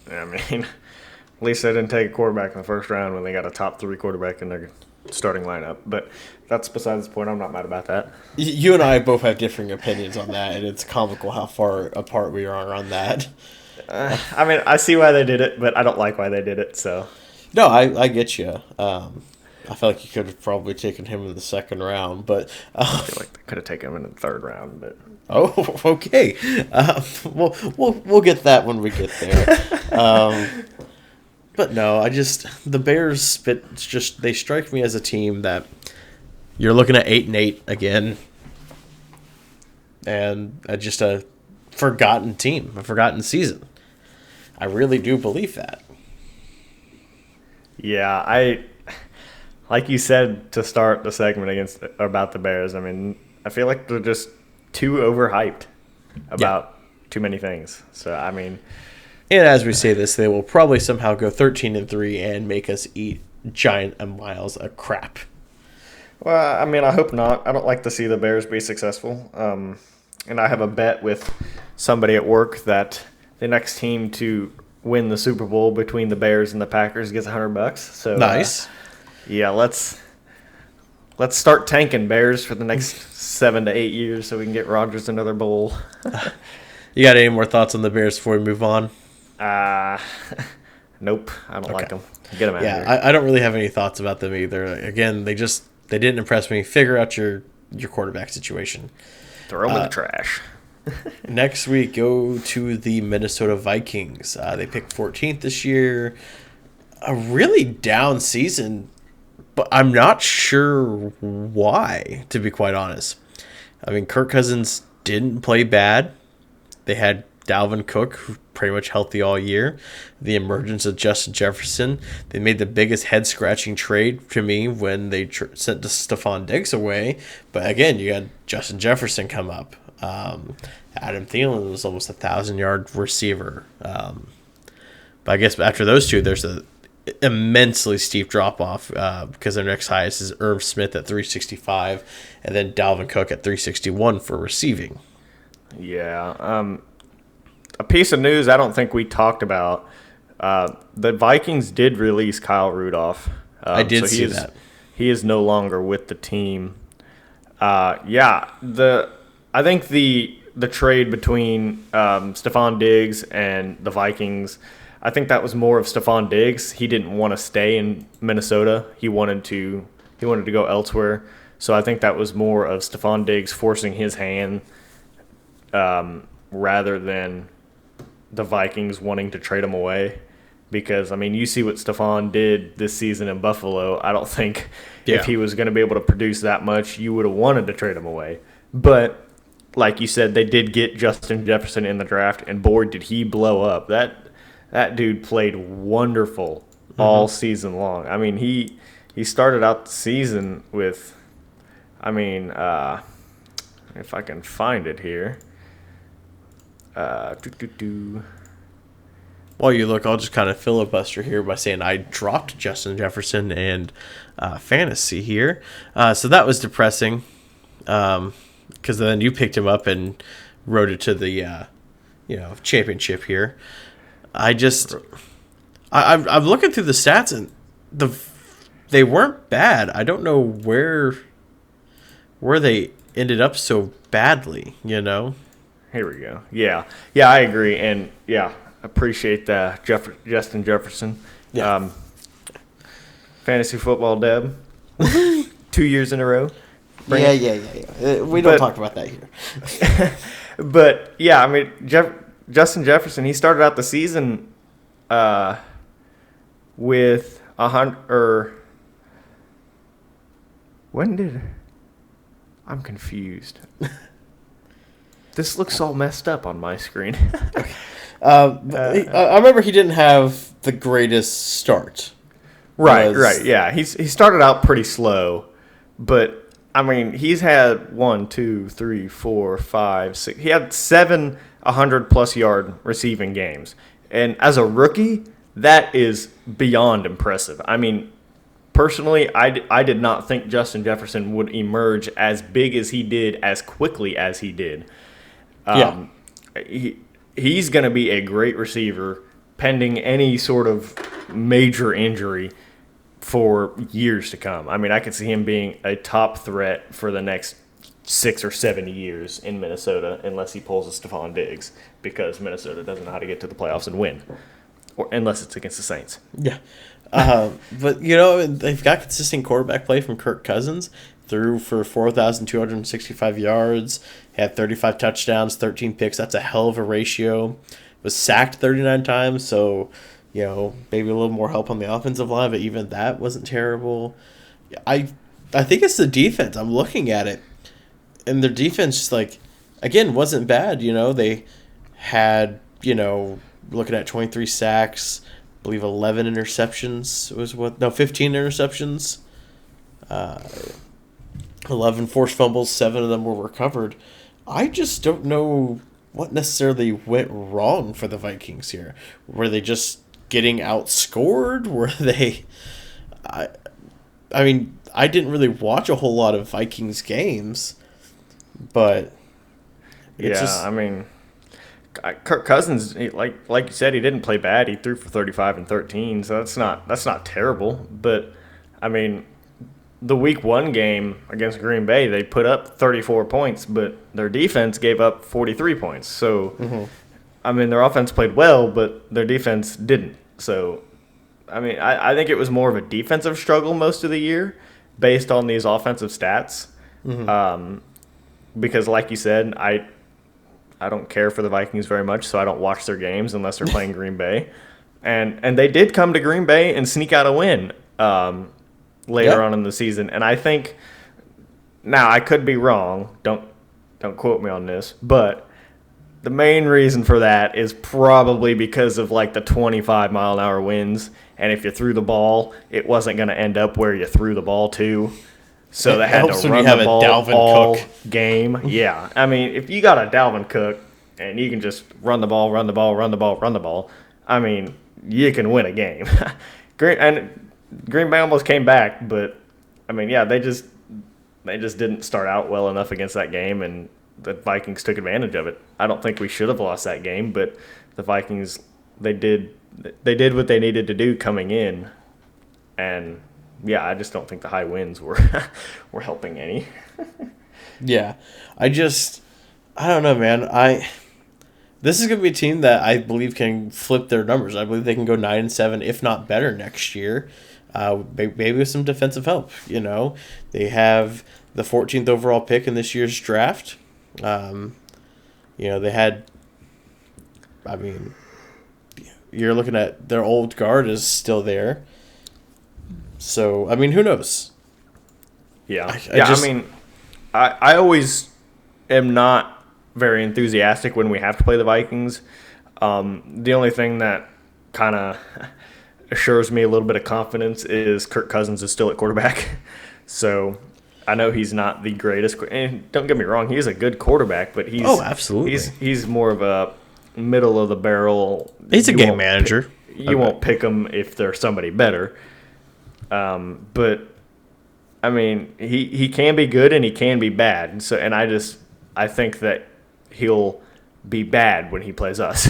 I mean, at least they didn't take a quarterback in the first round when they got a top 3 quarterback in their starting lineup. But that's besides the point. I'm not mad about that. You and I both have differing opinions on that, and it's comical how far apart we are on that. I mean, I see why they did it, but I don't like why they did it. So, no, I get you. I feel like you could have probably taken him in the second round, but I feel like they could have taken him in the third round. But okay. We'll get that when we get there. But no, the Bears they strike me as a team that you're looking at 8-8 again, and just a forgotten team, a forgotten season. I really do believe that. Yeah, like you said to start the segment about the Bears. I mean, I feel like they're just too overhyped about too many things. So I mean, and as we say this, they will probably somehow go 13-3 and make us eat giant miles of crap. Well, I mean, I hope not. I don't like to see the Bears be successful. And I have a bet with somebody at work that the next team to win the Super Bowl between the Bears and the Packers gets $100. So nice. Let's start tanking Bears for the next 7 to 8 years so we can get Rodgers another bowl. You got any more thoughts on the Bears before we move on? Nope. I don't like them. Get them out of here. I don't really have any thoughts about them either. Again, they didn't impress me. Figure out your quarterback situation. Throw them in the trash. Next we go to the Minnesota Vikings. They picked 14th this year. A really down season but I'm not sure why, to be quite honest. I mean, Kirk Cousins didn't play bad. They had Dalvin Cook, who pretty much healthy all year. The emergence of Justin Jefferson. They made the biggest head-scratching trade to me when they sent Stephon Diggs away. But again, you had Justin Jefferson come up. Adam Thielen was almost a 1,000-yard receiver. But I guess after those two, there's a immensely steep drop-off because their next highest is Irv Smith at 365 and then Dalvin Cook at 361 for receiving. Yeah. A piece of news I don't think we talked about, the Vikings did release Kyle Rudolph. I did see that. He is no longer with the team. I think the trade between Stephon Diggs and the Vikings, I think that was more of Stephon Diggs. He didn't want to stay in Minnesota. He wanted to go elsewhere. So I think that was more of Stephon Diggs forcing his hand rather than the Vikings wanting to trade him away. Because, I mean, you see what Stephon did this season in Buffalo. I don't think if he was going to be able to produce that much, you would have wanted to trade him away. But like you said, they did get Justin Jefferson in the draft, and boy, did he blow up. That dude played wonderful all season long. I mean, he started out the season with, if I can find it here. While you look, I'll just kind of filibuster here by saying I dropped Justin Jefferson and fantasy here. So that was depressing because then you picked him up and rode it to the championship here. I'm looking through the stats and they weren't bad. I don't know where they ended up so badly, Here we go. Yeah, I agree, and appreciate that, Justin Jefferson. Yeah. Fantasy football Deb. 2 years in a row. Yeah. We don't talk about that here. But yeah, I mean, Justin Jefferson, he started out the season with 100. I'm confused. This looks all messed up on my screen. I remember he didn't have the greatest start. Right. Yeah, he started out pretty slow, but I mean, he's had 1, 2, 3, 4, 5, 6. He had 7 100-plus yard receiving games, and as a rookie, that is beyond impressive. I mean, personally, I did not think Justin Jefferson would emerge as big as he did, as quickly as he did. He's going to be a great receiver pending any sort of major injury for years to come. I mean, I could see him being a top threat for the next 6 or 7 years in Minnesota unless he pulls a Stephon Diggs, because Minnesota doesn't know how to get to the playoffs and win, or unless it's against the Saints. Yeah. But, they've got consistent quarterback play from Kirk Cousins. Threw for 4,265 yards, had 35 touchdowns, 13 picks. That's a hell of a ratio. Was sacked 39 times, so, maybe a little more help on the offensive line, but even that wasn't terrible. I think it's the defense. I'm looking at it, and their defense just, again, wasn't bad. They had, looking at 23 sacks, I believe 11 interceptions 15 interceptions. 11 forced fumbles, 7 of them were recovered. I just don't know what necessarily went wrong for the Vikings here. Were they just getting outscored? Were they... I mean, I didn't really watch a whole lot of Vikings games, but... Kirk Cousins, like you said, he didn't play bad. He threw for 35 and 13, so that's not terrible. But, I mean... The Week 1 game against Green Bay, they put up 34 points, but their defense gave up 43 points. So, I mean, their offense played well, but their defense didn't. So, I mean, I think it was more of a defensive struggle most of the year based on these offensive stats. Because, like you said, I don't care for the Vikings very much, so I don't watch their games unless they're playing Green Bay. And they did come to Green Bay and sneak out a win. later on in the season. And I think now I could be wrong. Don't quote me on this, but the main reason for that is probably because of like the 25-mile-an-hour winds, and if you threw the ball, it wasn't going to end up where you threw the ball to. So they had to run the ball all game. Yeah, I mean, if you got a Dalvin Cook and you can just run the ball, I mean, you can win a game. Green Bay almost came back, but I mean, yeah, they just didn't start out well enough against that game, and the Vikings took advantage of it. I don't think we should have lost that game, but the Vikings, they did what they needed to do coming in, and yeah, I just don't think the high winds were helping any. Yeah, I don't know, man. This is going to be a team that I believe can flip their numbers. I believe they can go 9-7, if not better, next year. Maybe with some defensive help. You know, they have the 14th overall pick in this year's draft. You know, they had. I mean, you're looking at their old guard is still there. So I mean, who knows? Yeah, I mean, I always am not very enthusiastic when we have to play the Vikings. The only thing that kind of assures me a little bit of confidence is Kirk Cousins is still at quarterback. So I know he's not the greatest. And don't get me wrong, he's a good quarterback, but absolutely. He's more of a middle of the barrel. He's a game manager. You won't pick him if there's somebody better. But I mean, he can be good and he can be bad. So, and I think that he'll be bad when he plays us.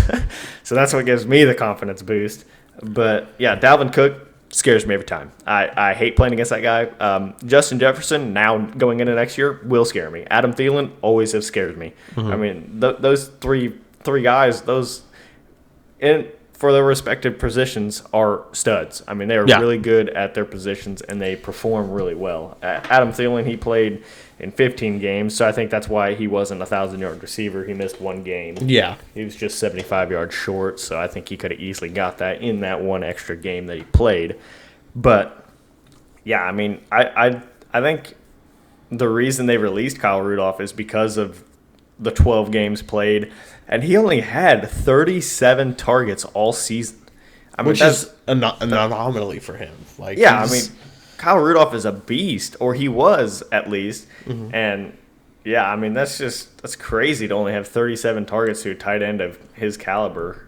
So that's what gives me the confidence boost. But yeah, Dalvin Cook scares me every time. I hate playing against that guy. Justin Jefferson, now going into next year, will scare me. Adam Thielen always have scared me. Mm-hmm. I mean, those three guys, for their respective positions, are studs. I mean, they are really good at their positions, and they perform really well. Adam Thielen, he played in 15 games, so I think that's why he wasn't a 1,000-yard receiver. He missed one game. Yeah. He was just 75 yards short, so I think he could have easily got that in that one extra game that he played. But, yeah, I mean, I think the reason they released Kyle Rudolph is because of the 12 games played, and he only had 37 targets all season. I mean, which is an anomaly for him. Like, yeah, I mean, Kyle Rudolph is a beast, or he was at least. Mm-hmm. And yeah, I mean, that's crazy to only have 37 targets to a tight end of his caliber.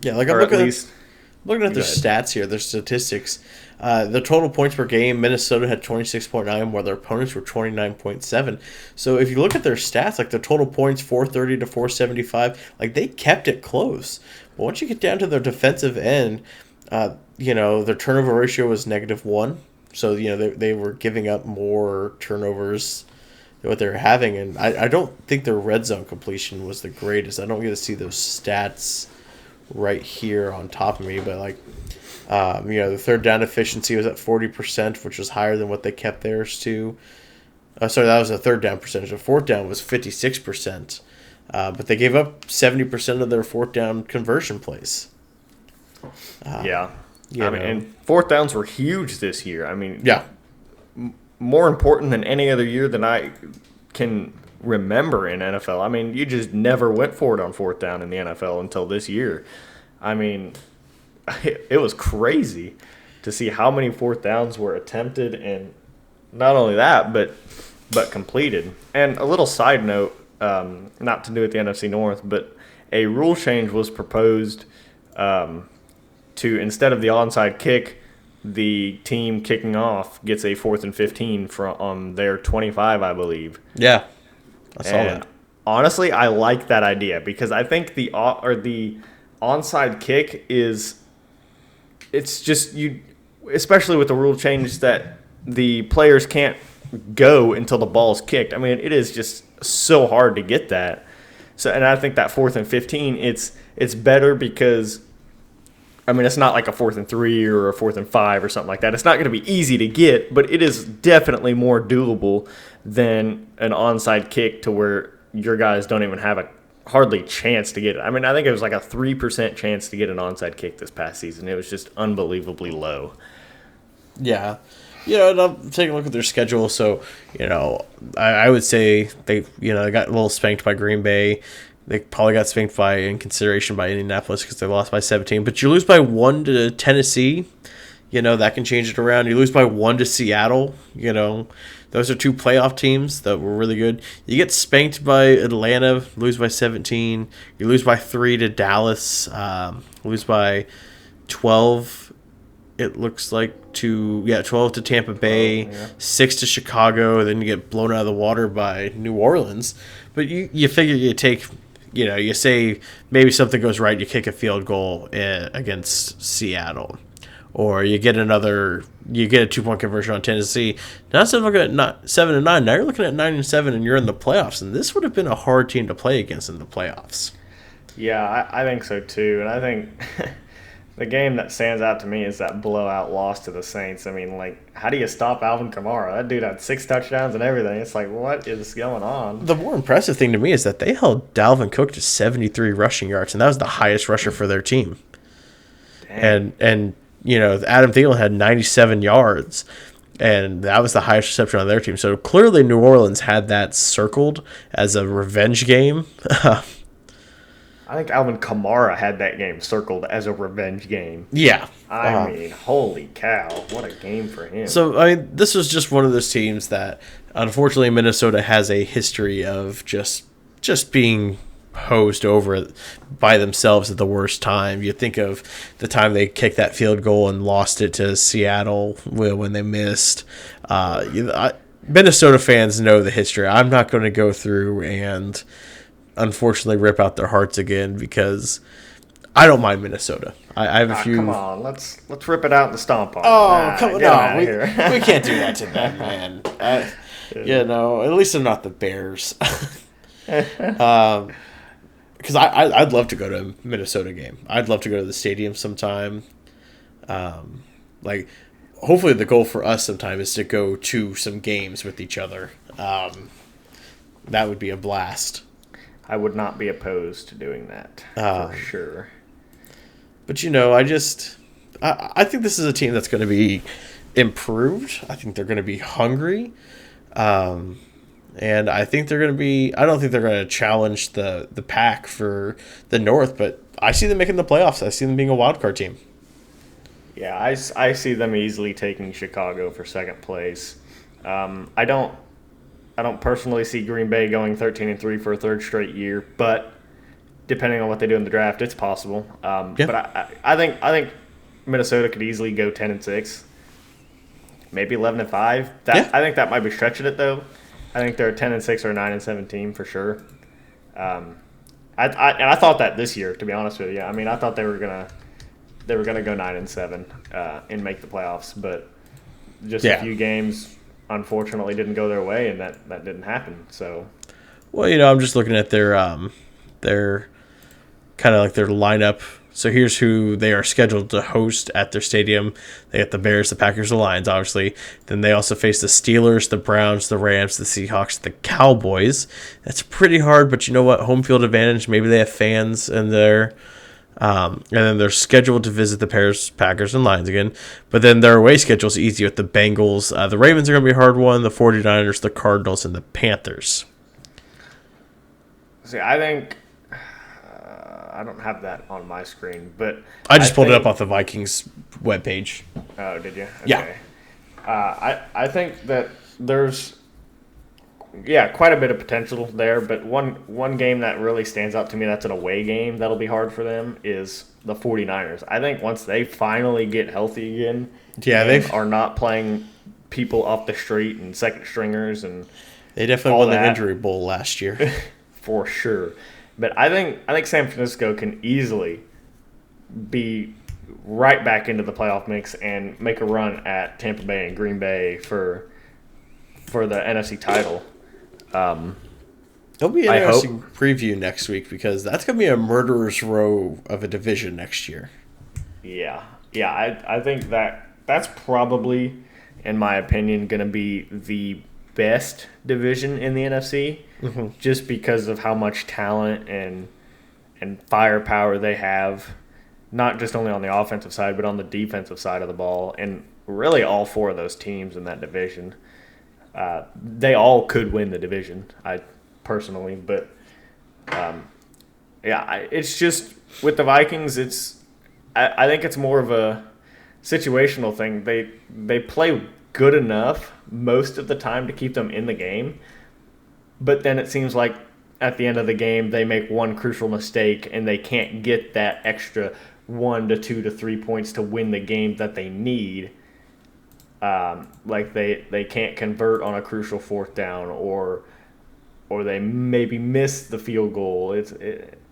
Yeah, like I'm looking at their stats here, their statistics. The total points per game, Minnesota had 26.9, while their opponents were 29.7. So if you look at their stats, like the total points, 430 to 475, like they kept it close. But once you get down to their defensive end, their turnover ratio was -1. So, they were giving up more turnovers than what they were having. And I don't think their red zone completion was the greatest. I don't get to see those stats right here on top of me. But, the third down efficiency was at 40%, which was higher than what they kept theirs to. Sorry, that was a third down percentage. The fourth down was 56%. But they gave up 70% of their fourth down conversion plays. And fourth downs were huge this year. I mean, more important than any other year than I can remember in NFL. I mean, you just never went for it on fourth down in the NFL until this year. I mean, it was crazy to see how many fourth downs were attempted, and not only that, but completed. And a little side note, not to do with the NFC North, but a rule change was proposed to, instead of the onside kick, the team kicking off gets a 4th and 15 on their 25, I believe. Yeah, I saw that. Honestly, I like that idea because I think the onside kick is, it's just, especially with the rule change that the players can't go until the ball's kicked. I mean, it is just so hard to get that. So, and I think that 4th and 15, it's better because, I mean, it's not like a 4th and 3 or a 4th and 5 or something like that. It's not going to be easy to get, but it is definitely more doable than an onside kick to where your guys don't even have a hardly chance to get it. I mean, I think it was like a 3% chance to get an onside kick this past season. It was just unbelievably low. Yeah. And I'm taking a look at their schedule. So, I would say they got a little spanked by Green Bay. They probably got spanked in consideration by Indianapolis because they lost by 17. But you lose by 1 to Tennessee, that can change it around. You lose by 1 to Seattle, those are 2 playoff teams that were really good. You get spanked by Atlanta, lose by 17. You lose by 3 to Dallas, lose by 12. It looks like 12 to Tampa Bay, 6 to Chicago. Then you get blown out of the water by New Orleans. But you figure you take, you say maybe something goes right, you kick a field goal against Seattle. Or you get a 2-point conversion on Tennessee. Now instead of looking at 7-9, now you're looking at 9-7, and you're in the playoffs. And this would have been a hard team to play against in the playoffs. Yeah, I think so too. And I think the game that stands out to me is that blowout loss to the Saints. I mean, how do you stop Alvin Kamara? That dude had 6 touchdowns and everything. It's like, what is going on? The more impressive thing to me is that they held Dalvin Cook to 73 rushing yards, and that was the highest rusher for their team. Dang. And Adam Thielen had 97 yards, and that was the highest reception on their team. So clearly New Orleans had that circled as a revenge game. I think Alvin Kamara had that game circled as a revenge game. Yeah. I mean, holy cow, what a game for him. So, this was just one of those teams that, unfortunately, Minnesota has a history of just being hosed over by themselves at the worst time. You think of the time they kicked that field goal and lost it to Seattle when they missed. Minnesota fans know the history. I'm not going to go through and unfortunately rip out their hearts again because I don't mind Minnesota. I have a few. Come on, let's rip it out and stomp on. Come on, no, we can't do that to them, man. At least they're not the Bears. Because I'd love to go to a Minnesota game. I'd love to go to the stadium sometime. Hopefully the goal for us sometime is to go to some games with each other. That would be a blast. I would not be opposed to doing that, for sure. But, I think this is a team that's going to be improved. I think they're going to be hungry. And I think they're going to be – I don't think they're going to challenge the pack for the North, but I see them making the playoffs. I see them being a wild card team. Yeah, I see them easily taking Chicago for second place. I don't personally see Green Bay going 13-3 for a third straight year, but depending on what they do in the draft, it's possible. But I think Minnesota could easily go 10-6, maybe 11-5. I think that might be stretching it though. I think they're a 10-6 or a 9-7 team for sure. I thought that this year, to be honest with you. I mean, I thought they were gonna go 9-7 and make the playoffs, but just a few games unfortunately didn't go their way, and that didn't happen. So, well, I'm just looking at their kind of like their lineup. So here's who they are scheduled to host at their stadium. They got the Bears, the Packers, the Lions, obviously. Then they also face the Steelers, the Browns, the Rams, the Seahawks, the Cowboys. That's pretty hard, but you know what? Home field advantage. Maybe they have fans in there. And then they're scheduled to visit the Bears, Packers, and Lions again. But then their away schedule is easy with the Bengals. The Ravens are going to be a hard one. The 49ers, the Cardinals, and the Panthers. See, I think I don't have that on my screen, but I just pulled it up off the Vikings webpage. Oh, did you? Yeah. Okay. I think that there's quite a bit of potential there, but one game that really stands out to me that's an away game that'll be hard for them is the 49ers. I think once they finally get healthy again, they are not playing people off the street and second stringers, and they definitely won the injury bowl last year. For sure. But I think San Francisco can easily be right back into the playoff mix and make a run at Tampa Bay and Green Bay for the NFC title. It'll be an interesting preview next week because that's going to be a murderer's row of a division next year. Yeah. I think that's probably, in my opinion, going to be the best division in the NFC, just because of how much talent and firepower they have, not just only on the offensive side, but on the defensive side of the ball. And really all four of those teams in that division. They all could win the division, I personally, but it's just with the Vikings. I think it's more of a situational thing. They play good enough most of the time to keep them in the game, but then it seems like at the end of the game they make one crucial mistake and they can't get that extra 1 to 2 to 3 points to win the game that they need. Like they can't convert on a crucial fourth down, or they maybe miss the field goal.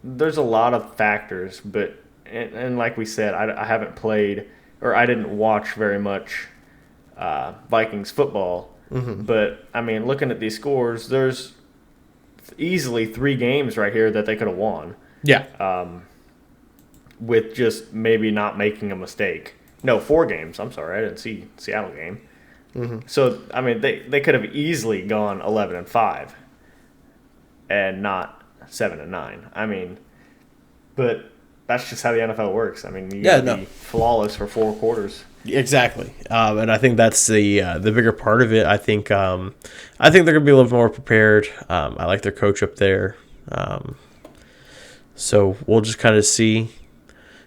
There's a lot of factors, but and like we said, I haven't played, or I didn't watch very much Vikings football. Mm-hmm. But I mean, looking at these scores, there's easily 3 games right here that they could have won. Yeah. With just maybe not making a mistake. No, 4 games. I'm sorry, I didn't see Seattle game. Mm-hmm. So I mean, they could have easily gone 11-5, and not 7-9. I mean, but that's just how the NFL works. I mean, you gotta be flawless for 4 quarters. Exactly, and I think that's the bigger part of it. I think they're gonna be a little more prepared. I like their coach up there, so we'll just kind of see.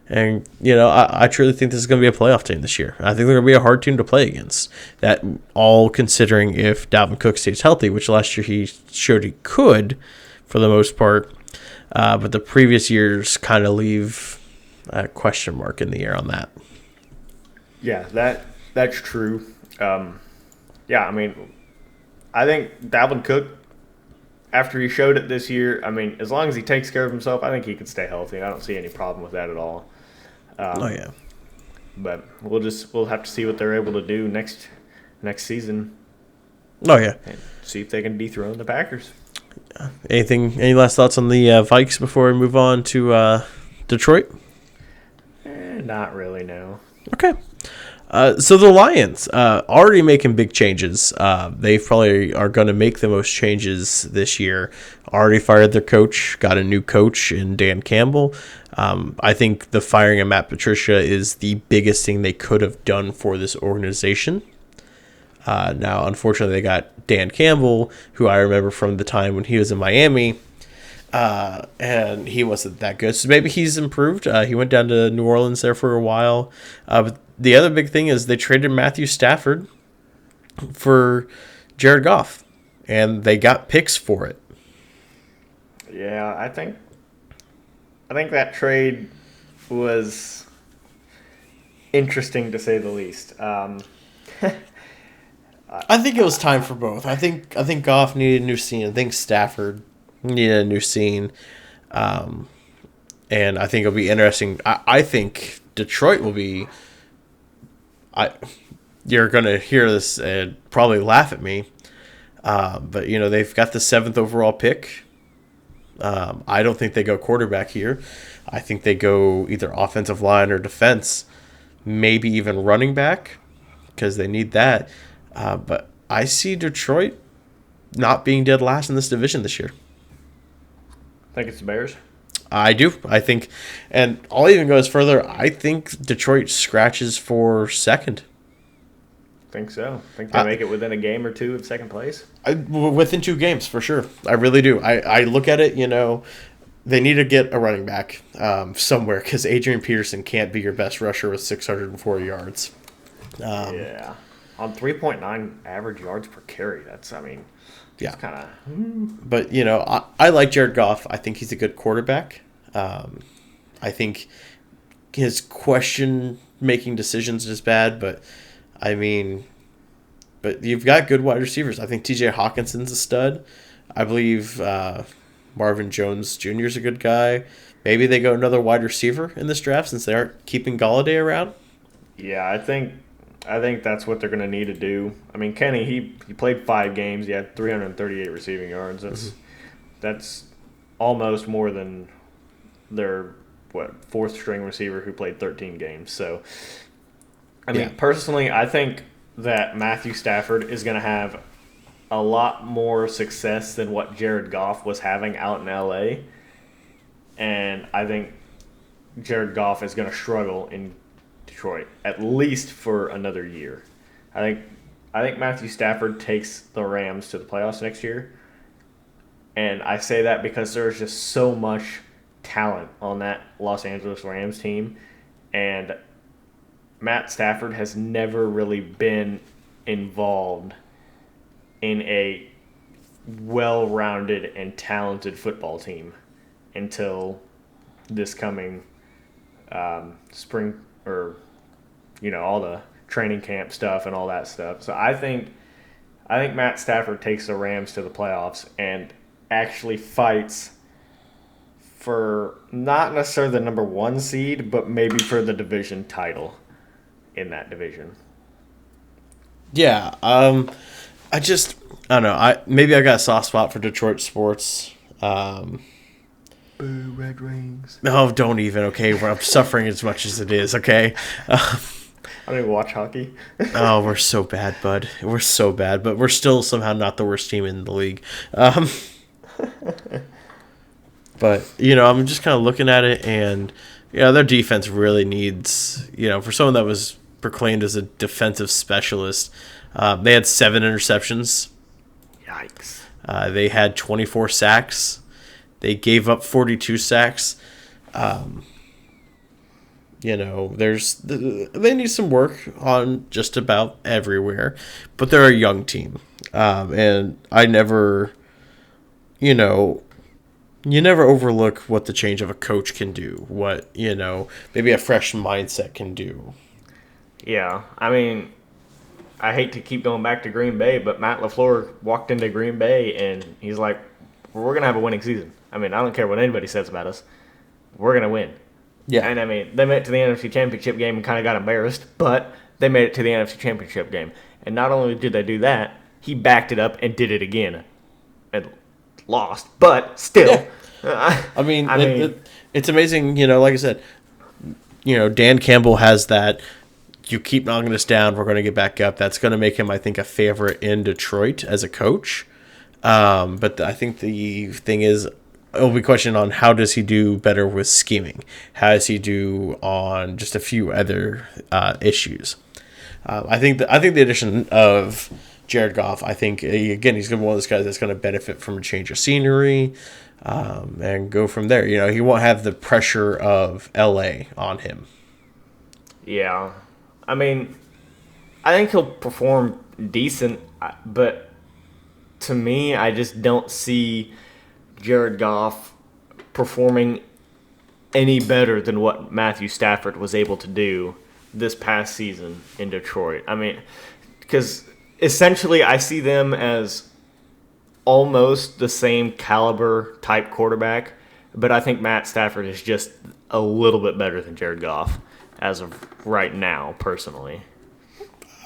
And, I truly think this is going to be a playoff team this year. I think they're going to be a hard team to play against. That all considering if Dalvin Cook stays healthy, which last year he showed he could for the most part. But the previous years kind of leave a question mark in the air on that. Yeah, that's true. I mean, I think Dalvin Cook, after he showed it this year, I mean, as long as he takes care of himself, I think he could stay healthy. I don't see any problem with that at all. But we'll have to see what they're able to do next season. And see if they can dethrone the Packers. Any last thoughts on the Vikes before we move on to Detroit? Not really, no. Okay. So the Lions already making big changes. They probably are going to make the most changes this year. Already fired their coach, got a new coach in Dan Campbell. I think the firing of Matt Patricia is the biggest thing they could have done for this organization. Now, unfortunately, they got Dan Campbell, who I remember from the time when he was in Miami, and he wasn't that good. So maybe he's improved. He went down to New Orleans there for a while. But the other big thing is they traded Matthew Stafford for Jared Goff, and they got picks for it. Yeah, I think that trade was interesting to say the least. I think it was time for both. I think Goff needed a new scene. I think Stafford needed a new scene, and I think it'll be interesting. I think Detroit will be. You're gonna hear this and probably laugh at me, but they've got the 7th overall pick. I don't think they go quarterback here. I think they go either offensive line or defense, maybe even running back, because they need that. But I see Detroit not being dead last in this division this year. Think it's the Bears? I do. I think, and I'll even go as further. I think Detroit scratches for second. Think so. Think they make it within a game or two of second place? Within 2 games, for sure. I really do. I look at it, they need to get a running back somewhere because Adrian Peterson can't be your best rusher with 604 yards. On 3.9 average yards per carry. That's, it's kind of... But, I like Jared Goff. I think he's a good quarterback. I think his question-making decisions is bad, but you've got good wide receivers. I think T.J. Hawkinson's a stud. I believe Marvin Jones Jr. is a good guy. Maybe they go another wide receiver in this draft since they aren't keeping Gallaudet around. Yeah, I think that's what they're going to need to do. Kenny, he played 5 games. He had 338 receiving yards. That's almost more than their 4th string receiver who played 13 games. So, personally, I think that Matthew Stafford is going to have a lot more success than what Jared Goff was having out in LA. And I think Jared Goff is going to struggle in Detroit, at least for another year. I think Matthew Stafford takes the Rams to the playoffs next year. And I say that because there's just so much talent on that Los Angeles Rams team. And Matt Stafford has never really been involved in a well-rounded and talented football team until this coming spring, or all the training camp stuff and all that stuff. So I think Matt Stafford takes the Rams to the playoffs and actually fights for not necessarily the number 1 seed, but maybe for the division title in that division. Yeah, I don't know. Maybe I got a soft spot for Detroit sports. Boo, Red Wings. No, don't even. Okay, I'm suffering as much as it is. Okay. I don't even watch hockey. Oh, we're so bad, bud. We're so bad, but we're still somehow not the worst team in the league. But I'm just kind of looking at it, and their defense really needs, for someone that was proclaimed as a defensive specialist, they had 7 interceptions. Yikes. They had 24 sacks. They gave up 42 sacks. They need some work on just about everywhere, but they're a young team. And I never, you never overlook what the change of a coach can do, what, maybe a fresh mindset can do. Yeah, I mean, I hate to keep going back to Green Bay, but Matt LaFleur walked into Green Bay and he's like, we're going to have a winning season. I mean, I don't care what anybody says about us. We're going to win. Yeah. And, I mean, they made it to the NFC Championship game and kind of got embarrassed, but they made it to the NFC Championship game. And not only did they do that, he backed it up and did it again. And lost, but still. Yeah. I mean, it's amazing, like I said, Dan Campbell has that, you keep knocking us down, we're going to get back up. That's going to make him, I think, a favorite in Detroit as a coach. But I think the thing is, it'll be a question on how does he do better with scheming? How does he do on just a few other issues? I think the addition of Jared Goff, I think, again, he's going to be one of those guys that's going to benefit from a change of scenery and go from there. He won't have the pressure of L.A. on him. Yeah. I mean, I think he'll perform decent, but to me, I just don't see Jared Goff performing any better than what Matthew Stafford was able to do this past season in Detroit. I mean, because essentially I see them as almost the same caliber type quarterback, but I think Matt Stafford is just a little bit better than Jared Goff as of right now, personally.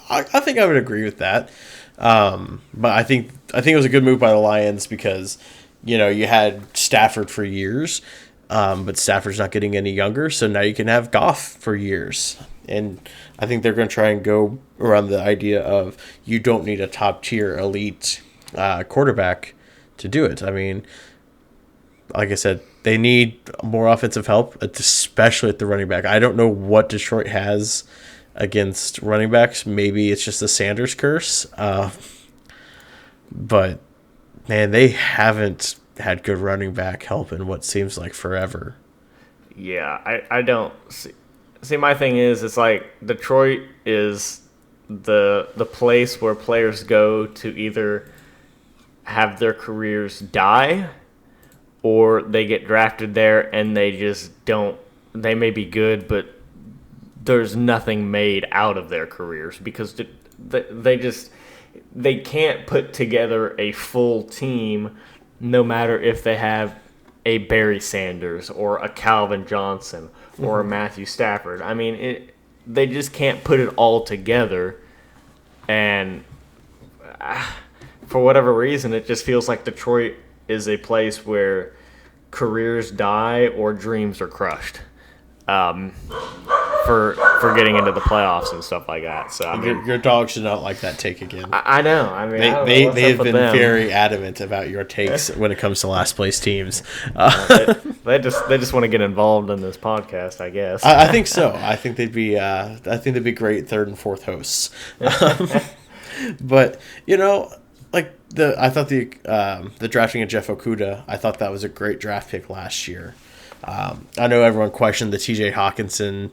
I think I would agree with that. But I think it was a good move by the Lions because, you had Stafford for years, but Stafford's not getting any younger, so now you can have Goff for years. And I think they're going to try and go around the idea of you don't need a top-tier elite quarterback to do it. I mean, like I said, they need more offensive help, especially at the running back. I don't know what Detroit has against running backs. Maybe it's just the Sanders curse. But, man, they haven't had good running back help in what seems like forever. Yeah, I don't see. See, my thing is, it's like Detroit is the place where players go to either have their careers die or they get drafted there and they just don't. They may be good, but there's nothing made out of their careers because they can't put together a full team, no matter if they have a Barry Sanders or a Calvin Johnson or a Matthew Stafford. I mean, they just can't put it all together, and for whatever reason, it just feels like Detroit is a place where careers die or dreams are crushed. For for getting into the playoffs and stuff like that. So I mean, your dog should not like that take again. I know. I mean, they've been very adamant about your takes when it comes to last place teams. They just want to get involved in this podcast, I guess. I think so. I think they'd be great third and fourth hosts. But I thought the drafting of Jeff Okudah, I thought that was a great draft pick last year. I know everyone questioned the TJ Hawkinson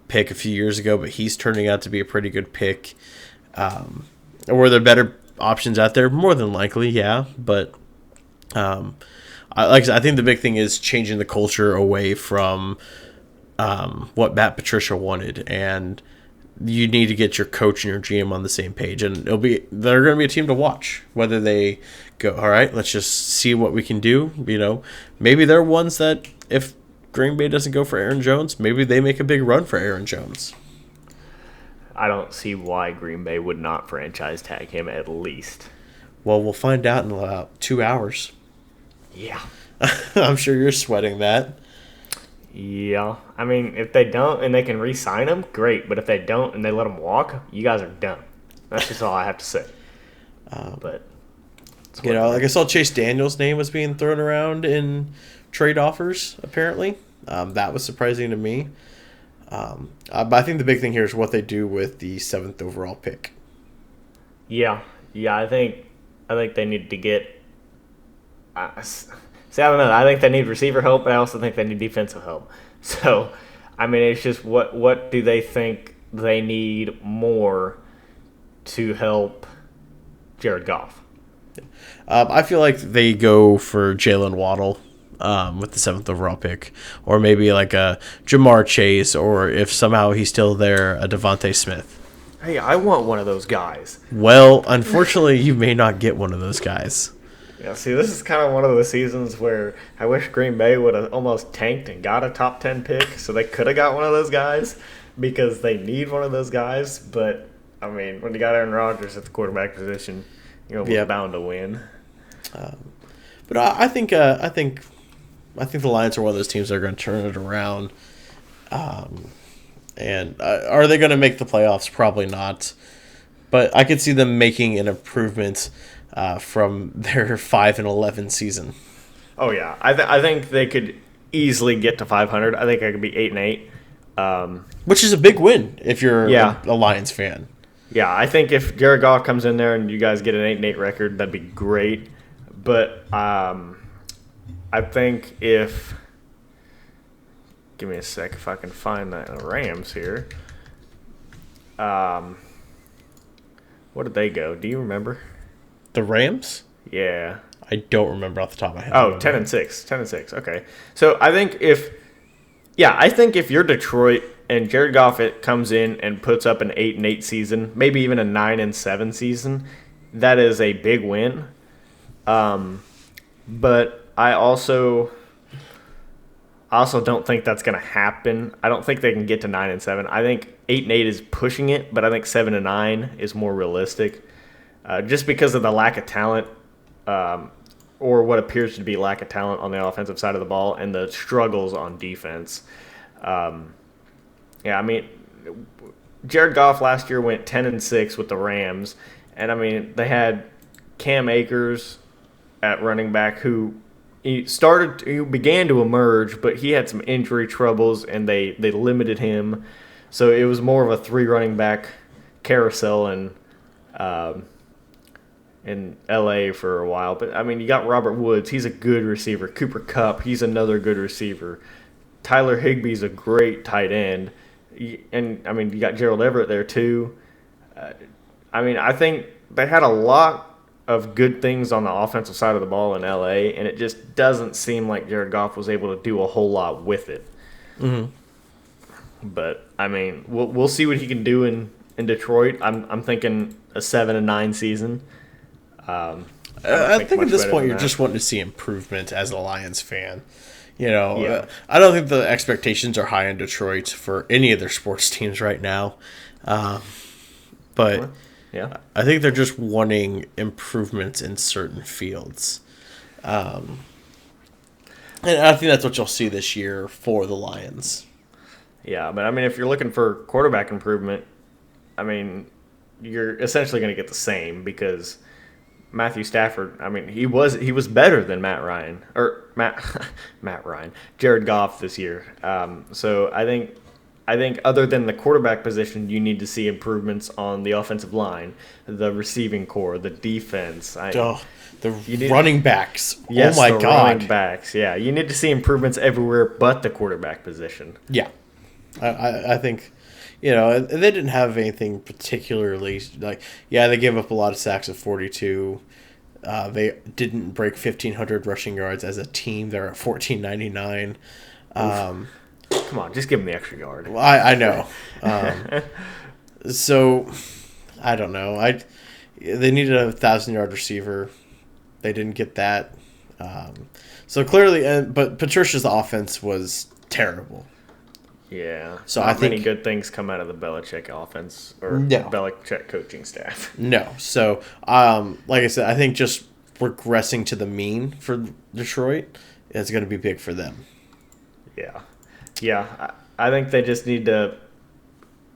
pick a few years ago, but he's turning out to be a pretty good pick. Were there better options out there? More than likely, yeah. But I think the big thing is changing the culture away from what Matt Patricia wanted, and you need to get your coach and your GM on the same page, and they're going to be a team to watch. Whether they go, all right, let's just see what we can do. Maybe they're ones that if Green Bay doesn't go for Aaron Jones, maybe they make a big run for Aaron Jones. I don't see why Green Bay would not franchise tag him at least. Well, we'll find out in about 2 hours. Yeah. I'm sure you're sweating that. Yeah. I mean, if they don't and they can re-sign him, great. But if they don't and they let him walk, you guys are done. That's just all I have to say. But I guess Chase Daniel's name was being thrown around in trade offers, apparently. That was surprising to me. But I think the big thing here is what they do with the 7th overall pick. Yeah. I think they need to get. See, I don't know. I think they need receiver help, but I also think they need defensive help. So, I mean, it's just what do they think they need more to help Jared Goff? I feel like they go for Jalen Waddle with the 7th overall pick, or maybe like a Jamar Chase, or if somehow he's still there, a Devontae Smith. Hey, I want one of those guys. Well, unfortunately, you may not get one of those guys. Yeah, see, this is kind of one of the seasons where I wish Green Bay would have almost tanked and got a top 10 pick, so they could have got one of those guys because they need one of those guys. But, I mean, when you got Aaron Rodgers at the quarterback position, you're bound to win. But I think the Lions are one of those teams that are going to turn it around. And are they going to make the playoffs? Probably not. But I could see them making an improvement from their 5-11 season. Oh yeah, I think they could easily get to 500. I think I could be 8-8, which is a big win if you're a Lions fan. Yeah, I think if Jared Goff comes in there and you guys get an 8-8 record, that'd be great. But I think if give me a sec if I can find the Rams here. What did they go? Do you remember? The Rams? Yeah. I don't remember off the top of my head. Oh, 10-6. 10-6. Okay. So I think if you're Detroit and Jared Goff comes in and puts up an 8-8 season, maybe even a 9-7 season, that is a big win. But I also don't think that's going to happen. I don't think they can get to 9-7. I think 8-8 is pushing it, but I think 7-9 is more realistic. Just because of the lack of talent, or what appears to be lack of talent on the offensive side of the ball, and the struggles on defense. I mean, Jared Goff last year went 10-6 with the Rams, and I mean they had Cam Akers at running back who began to emerge, but he had some injury troubles, and they limited him, so it was more of a 3 running back carousel in LA for a while. But I mean, you got Robert Woods, he's a good receiver. Cooper Kupp, he's another good receiver. Tyler Higbee's a great tight end. And I mean, you got Gerald Everett there too. I mean, I think they had a lot of good things on the offensive side of the ball in LA, and it just doesn't seem like Jared Goff was able to do a whole lot with it. Mm-hmm. But I mean, we'll see what he can do in Detroit. I'm thinking a 7-9 season. I think at this point you're just wanting to see improvement as a Lions fan. I don't think the expectations are high in Detroit for any of their sports teams right now. But yeah, I think they're just wanting improvements in certain fields. And I think that's what you'll see this year for the Lions. Yeah, but I mean, if you're looking for quarterback improvement, I mean, you're essentially going to get the same because Matthew Stafford. I mean, he was better than Matt Ryan, Jared Goff this year. So I think other than the quarterback position, you need to see improvements on the offensive line, the receiving core, the defense. The running backs. Yes, oh my the God. running backs. Yeah, you need to see improvements everywhere but the quarterback position. Yeah. I think, they didn't have anything particularly they gave up a lot of sacks at 42. They didn't break 1,500 rushing yards as a team. They're at 1,499. Come on, just give them the extra yard. Well, I know. So, I don't know. They needed a 1,000-yard receiver. They didn't get that. So clearly, but Patricia's offense was terrible. Yeah. So I think many good things come out of the Belichick offense or Belichick coaching staff. No. So, like I said, I think just regressing to the mean for Detroit is going to be big for them. Yeah. Yeah. I think they just need to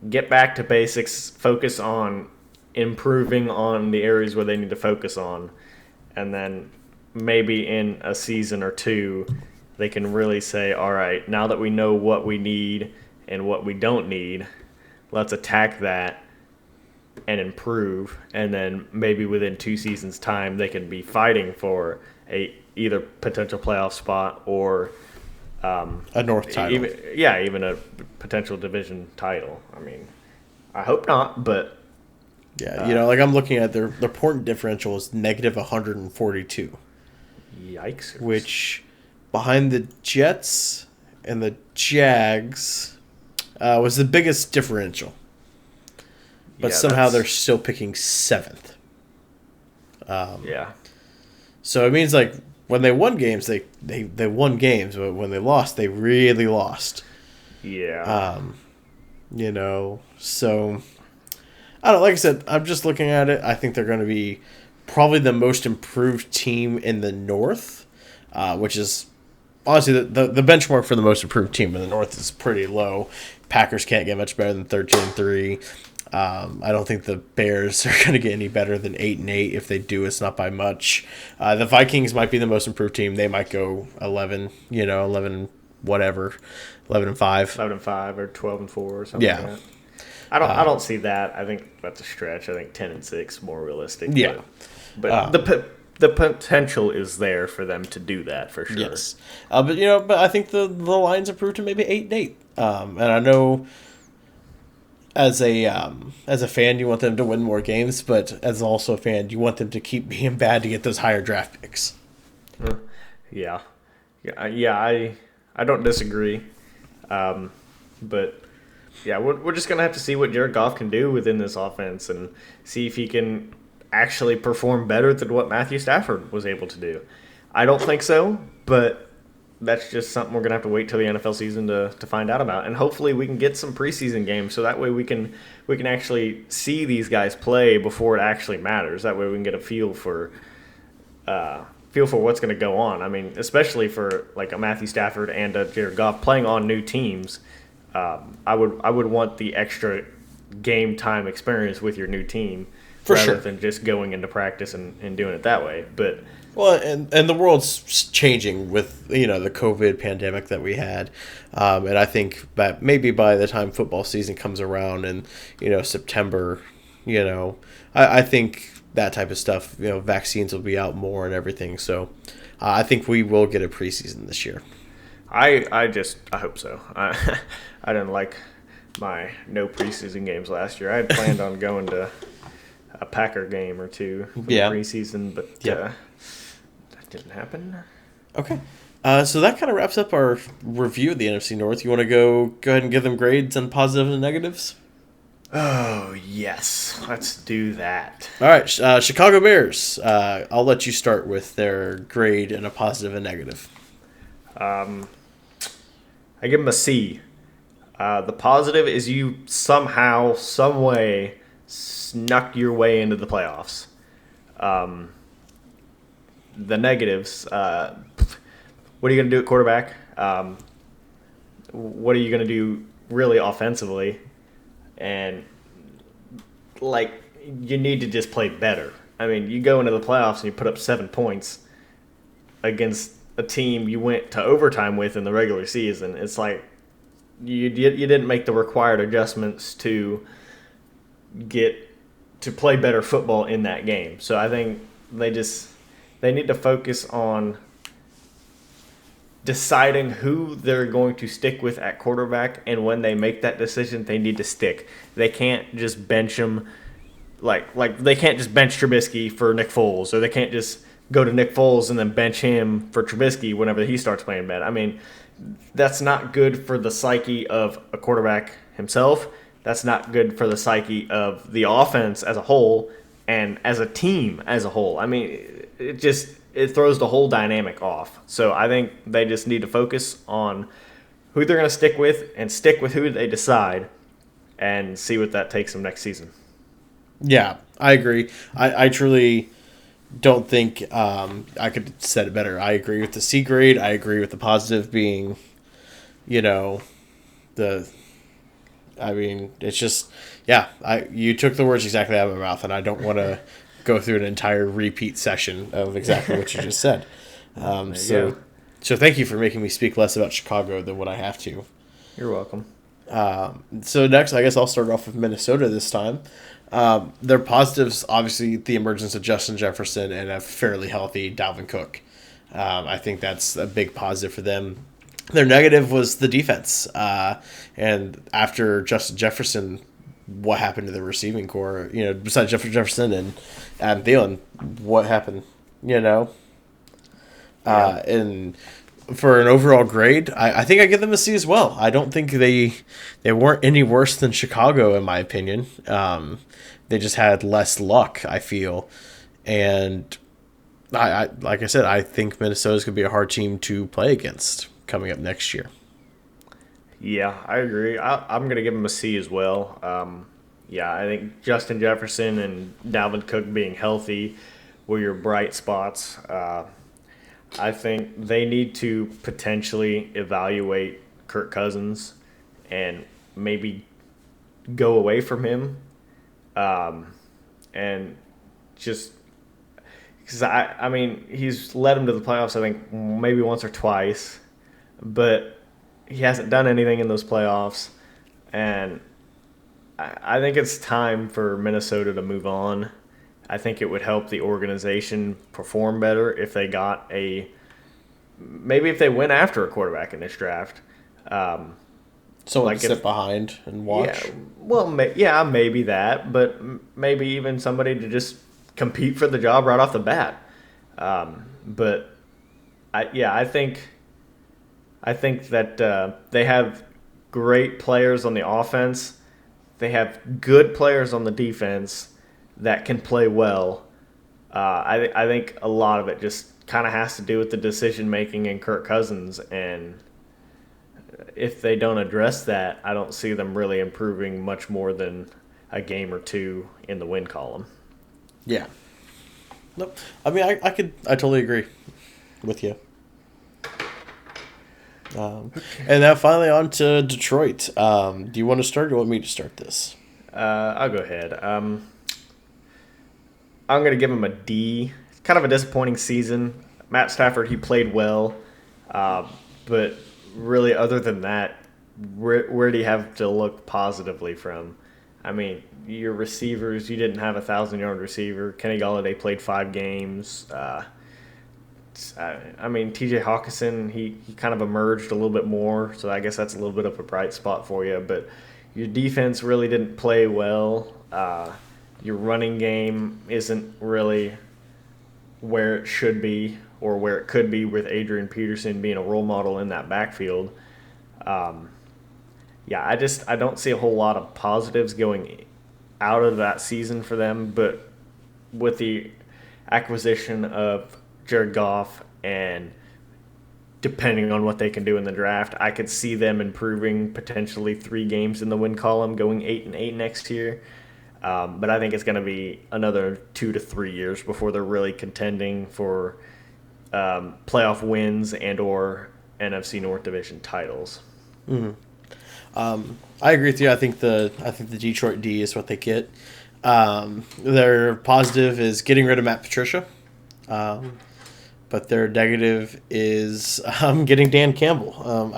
get back to basics, focus on improving on the areas where they need to focus on, and then maybe in a season or two they can really say, all right, now that we know what we need and what we don't need, let's attack that and improve. And then maybe within 2 seasons' time, they can be fighting for a either potential playoff spot or a North title. Even a potential division title. I mean, I hope not, but yeah, I'm looking at their point differential is negative 142. Yikes! Which, behind the Jets and the Jags, was the biggest differential. But somehow they're still picking 7th. Yeah. So it means when they won games, they won games, but when they lost, they really lost. Yeah. So I don't know. Like I said, I'm just looking at it. I think they're going to be probably the most improved team in the North, which is honestly the benchmark for the most improved team in the North is pretty low. Packers can't get much better than 13-3. I don't think the Bears are going to get any better than 8-8. If they do, it's not by much. The Vikings might be the most improved team. They might go 11, 11 whatever, 11-5, 11-5 or 12-4 or something. Yeah. Like that. I don't see that. I think that's a stretch. I think 10-6 more realistic. Yeah. But the potential is there for them to do that for sure. Yes. But I think the Lions improved to maybe 8-8. And I know as a fan you want them to win more games, but as also a fan you want them to keep being bad to get those higher draft picks. Yeah. I don't disagree. But yeah, we're just going to have to see what Jared Goff can do within this offense and see if he can actually perform better than what Matthew Stafford was able to do. I don't think so, but that's just something we're going to have to wait till the NFL season to find out about. And hopefully we can get some preseason games so that way we can actually see these guys play before it actually matters. That way we can get a feel for what's going to go on. I mean, especially for like a Matthew Stafford and a Jared Goff playing on new teams. I would want the extra game time experience with your new team rather than just going into practice and doing it that way. But and the world's changing with the COVID pandemic that we had, and I think maybe by the time football season comes around in September, I think that type of stuff, vaccines will be out more and everything. So I think we will get a preseason this year. I hope so. I didn't like my no preseason games last year. I had planned on going to a Packer game or two for the preseason, but that didn't happen. Okay. So that kind of wraps up our review of the NFC North. You want to go ahead and give them grades and positives and negatives? Oh, yes. Let's do that. All right. Chicago Bears. I'll let you start with their grade and a positive and negative. I give them a C. The positive is you somehow, some way, snuck your way into the playoffs. The negatives, what are you going to do at quarterback? What are you going to do really offensively, and like you need to just play better. I mean, you go into the playoffs and you put up 7 points against a team you went to overtime with in the regular season. It's like you didn't make the required adjustments to play better football in that game. So I think they need to focus on deciding who they're going to stick with at quarterback, and when they make that decision, they need to stick. They can't just bench him, like they can't just bench Trubisky for Nick Foles, or they can't just go to Nick Foles and then bench him for Trubisky whenever he starts playing bad. I mean, that's not good for the psyche of a quarterback himself. That's not good for the psyche of the offense as a whole and as a team as a whole. I mean, it throws the whole dynamic off. So I think they just need to focus on who they're going to stick with and stick with who they decide and see what that takes them next season. Yeah, I agree. I truly don't think I could have said it better. I agree with the C grade. I agree with the positive being, it's just, you took the words exactly out of my mouth, and I don't want to go through an entire repeat session of exactly what you just said. So thank you for making me speak less about Chicago than what I have to. You're welcome. So next, I guess I'll start off with Minnesota this time. Their positives, obviously, the emergence of Justin Jefferson and a fairly healthy Dalvin Cook. I think that's a big positive for them. Their negative was the defense. And after Justin Jefferson, what happened to the receiving core? Besides Jefferson and Adam Thielen, what happened? And for an overall grade, I think I give them a C as well. I don't think they weren't any worse than Chicago, in my opinion. They just had less luck, I feel. And I like I said, I think Minnesota's going to be a hard team to play against coming up next year. Yeah, I agree. I'm going to give them a C as well. I think Justin Jefferson and Dalvin Cook being healthy were your bright spots. I think they need to potentially evaluate Kirk Cousins and maybe go away from him. And just because he's led him to the playoffs, I think maybe once or twice, but he hasn't done anything in those playoffs. And I think it's time for Minnesota to move on. I think it would help the organization perform better if they maybe if they went after a quarterback in this draft. Someone to sit behind and watch. Yeah, well, maybe that, but maybe even somebody to just compete for the job right off the bat. But I think that they have great players on the offense. They have good players on the defense that can play well. I think a lot of it just kind of has to do with the decision making in Kirk Cousins, and if they don't address that, I don't see them really improving much more than a game or two in the win column. Yeah. No, I totally agree with you. And now finally on to Detroit. Do you want to start or do you want me to start this? I'll go ahead. I'm going to give him a D. It's kind of a disappointing season. Matt Stafford, he played well. But really, other than that, where do you have to look positively from? I mean, your receivers, you didn't have a 1,000-yard receiver. Kenny Gallaudet played 5 games. T.J. Hawkinson, he kind of emerged a little bit more, so I guess that's a little bit of a bright spot for you. But your defense really didn't play well. Your running game isn't really where it should be or where it could be with Adrian Peterson being a role model in that backfield. I don't see a whole lot of positives going out of that season for them, but with the acquisition of Jared Goff and depending on what they can do in the draft, I could see them improving potentially 3 games in the win column, going 8-8 next year. But I think it's going to be another 2 to 3 years before they're really contending for playoff wins and or NFC North division titles. Mm-hmm. I agree with you. I think the Detroit D is what they get. Their positive is getting rid of Matt Patricia, but their negative is getting Dan Campbell.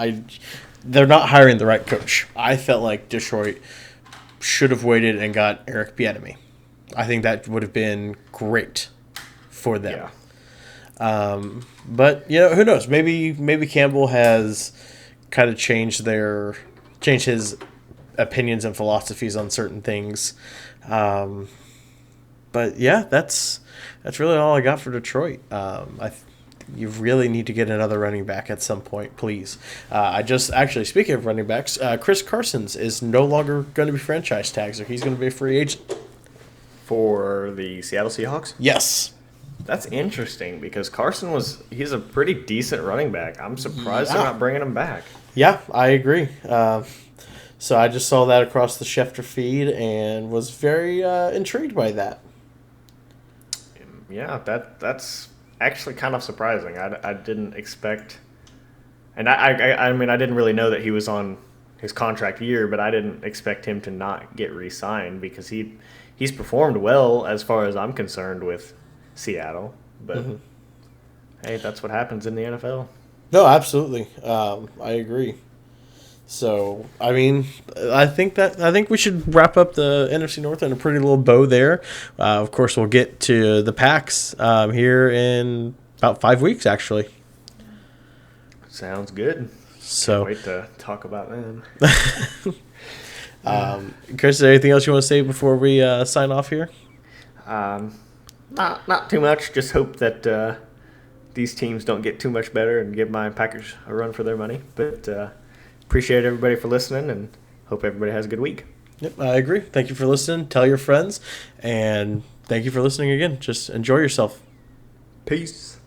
They're not hiring the right coach. I felt like Detroit should have waited and got Eric Bieniemy. I think that would have been great for them. Yeah. But who knows? Maybe Campbell has kind of changed his opinions and philosophies on certain things. But yeah, that's really all I got for Detroit. You really need to get another running back at some point, please. Speaking of running backs, Chris Carson's is no longer going to be franchise tagged, so he's going to be a free agent. For the Seattle Seahawks? Yes. That's interesting because he's a pretty decent running back. I'm surprised they're not bringing him back. Yeah, I agree. So I just saw that across the Schefter feed and was very intrigued by that. Yeah, that's actually kind of surprising. I didn't expect, and I mean I didn't really know that he was on his contract year, but I didn't expect him to not get re-signed because he's performed well as far as I'm concerned with Seattle. But hey, that's what happens in the NFL. No, absolutely. I agree. So, I mean, I think we should wrap up the NFC North in a pretty little bow there. Of course, we'll get to the Packs here in about 5 weeks, actually. Sounds good. So, can't wait to talk about them. Chris, is there anything else you want to say before we sign off here? Not too much. Just hope that these teams don't get too much better and give my Packers a run for their money. But appreciate everybody for listening and hope everybody has a good week. Yep, I agree. Thank you for listening. Tell your friends. And thank you for listening again. Just enjoy yourself. Peace.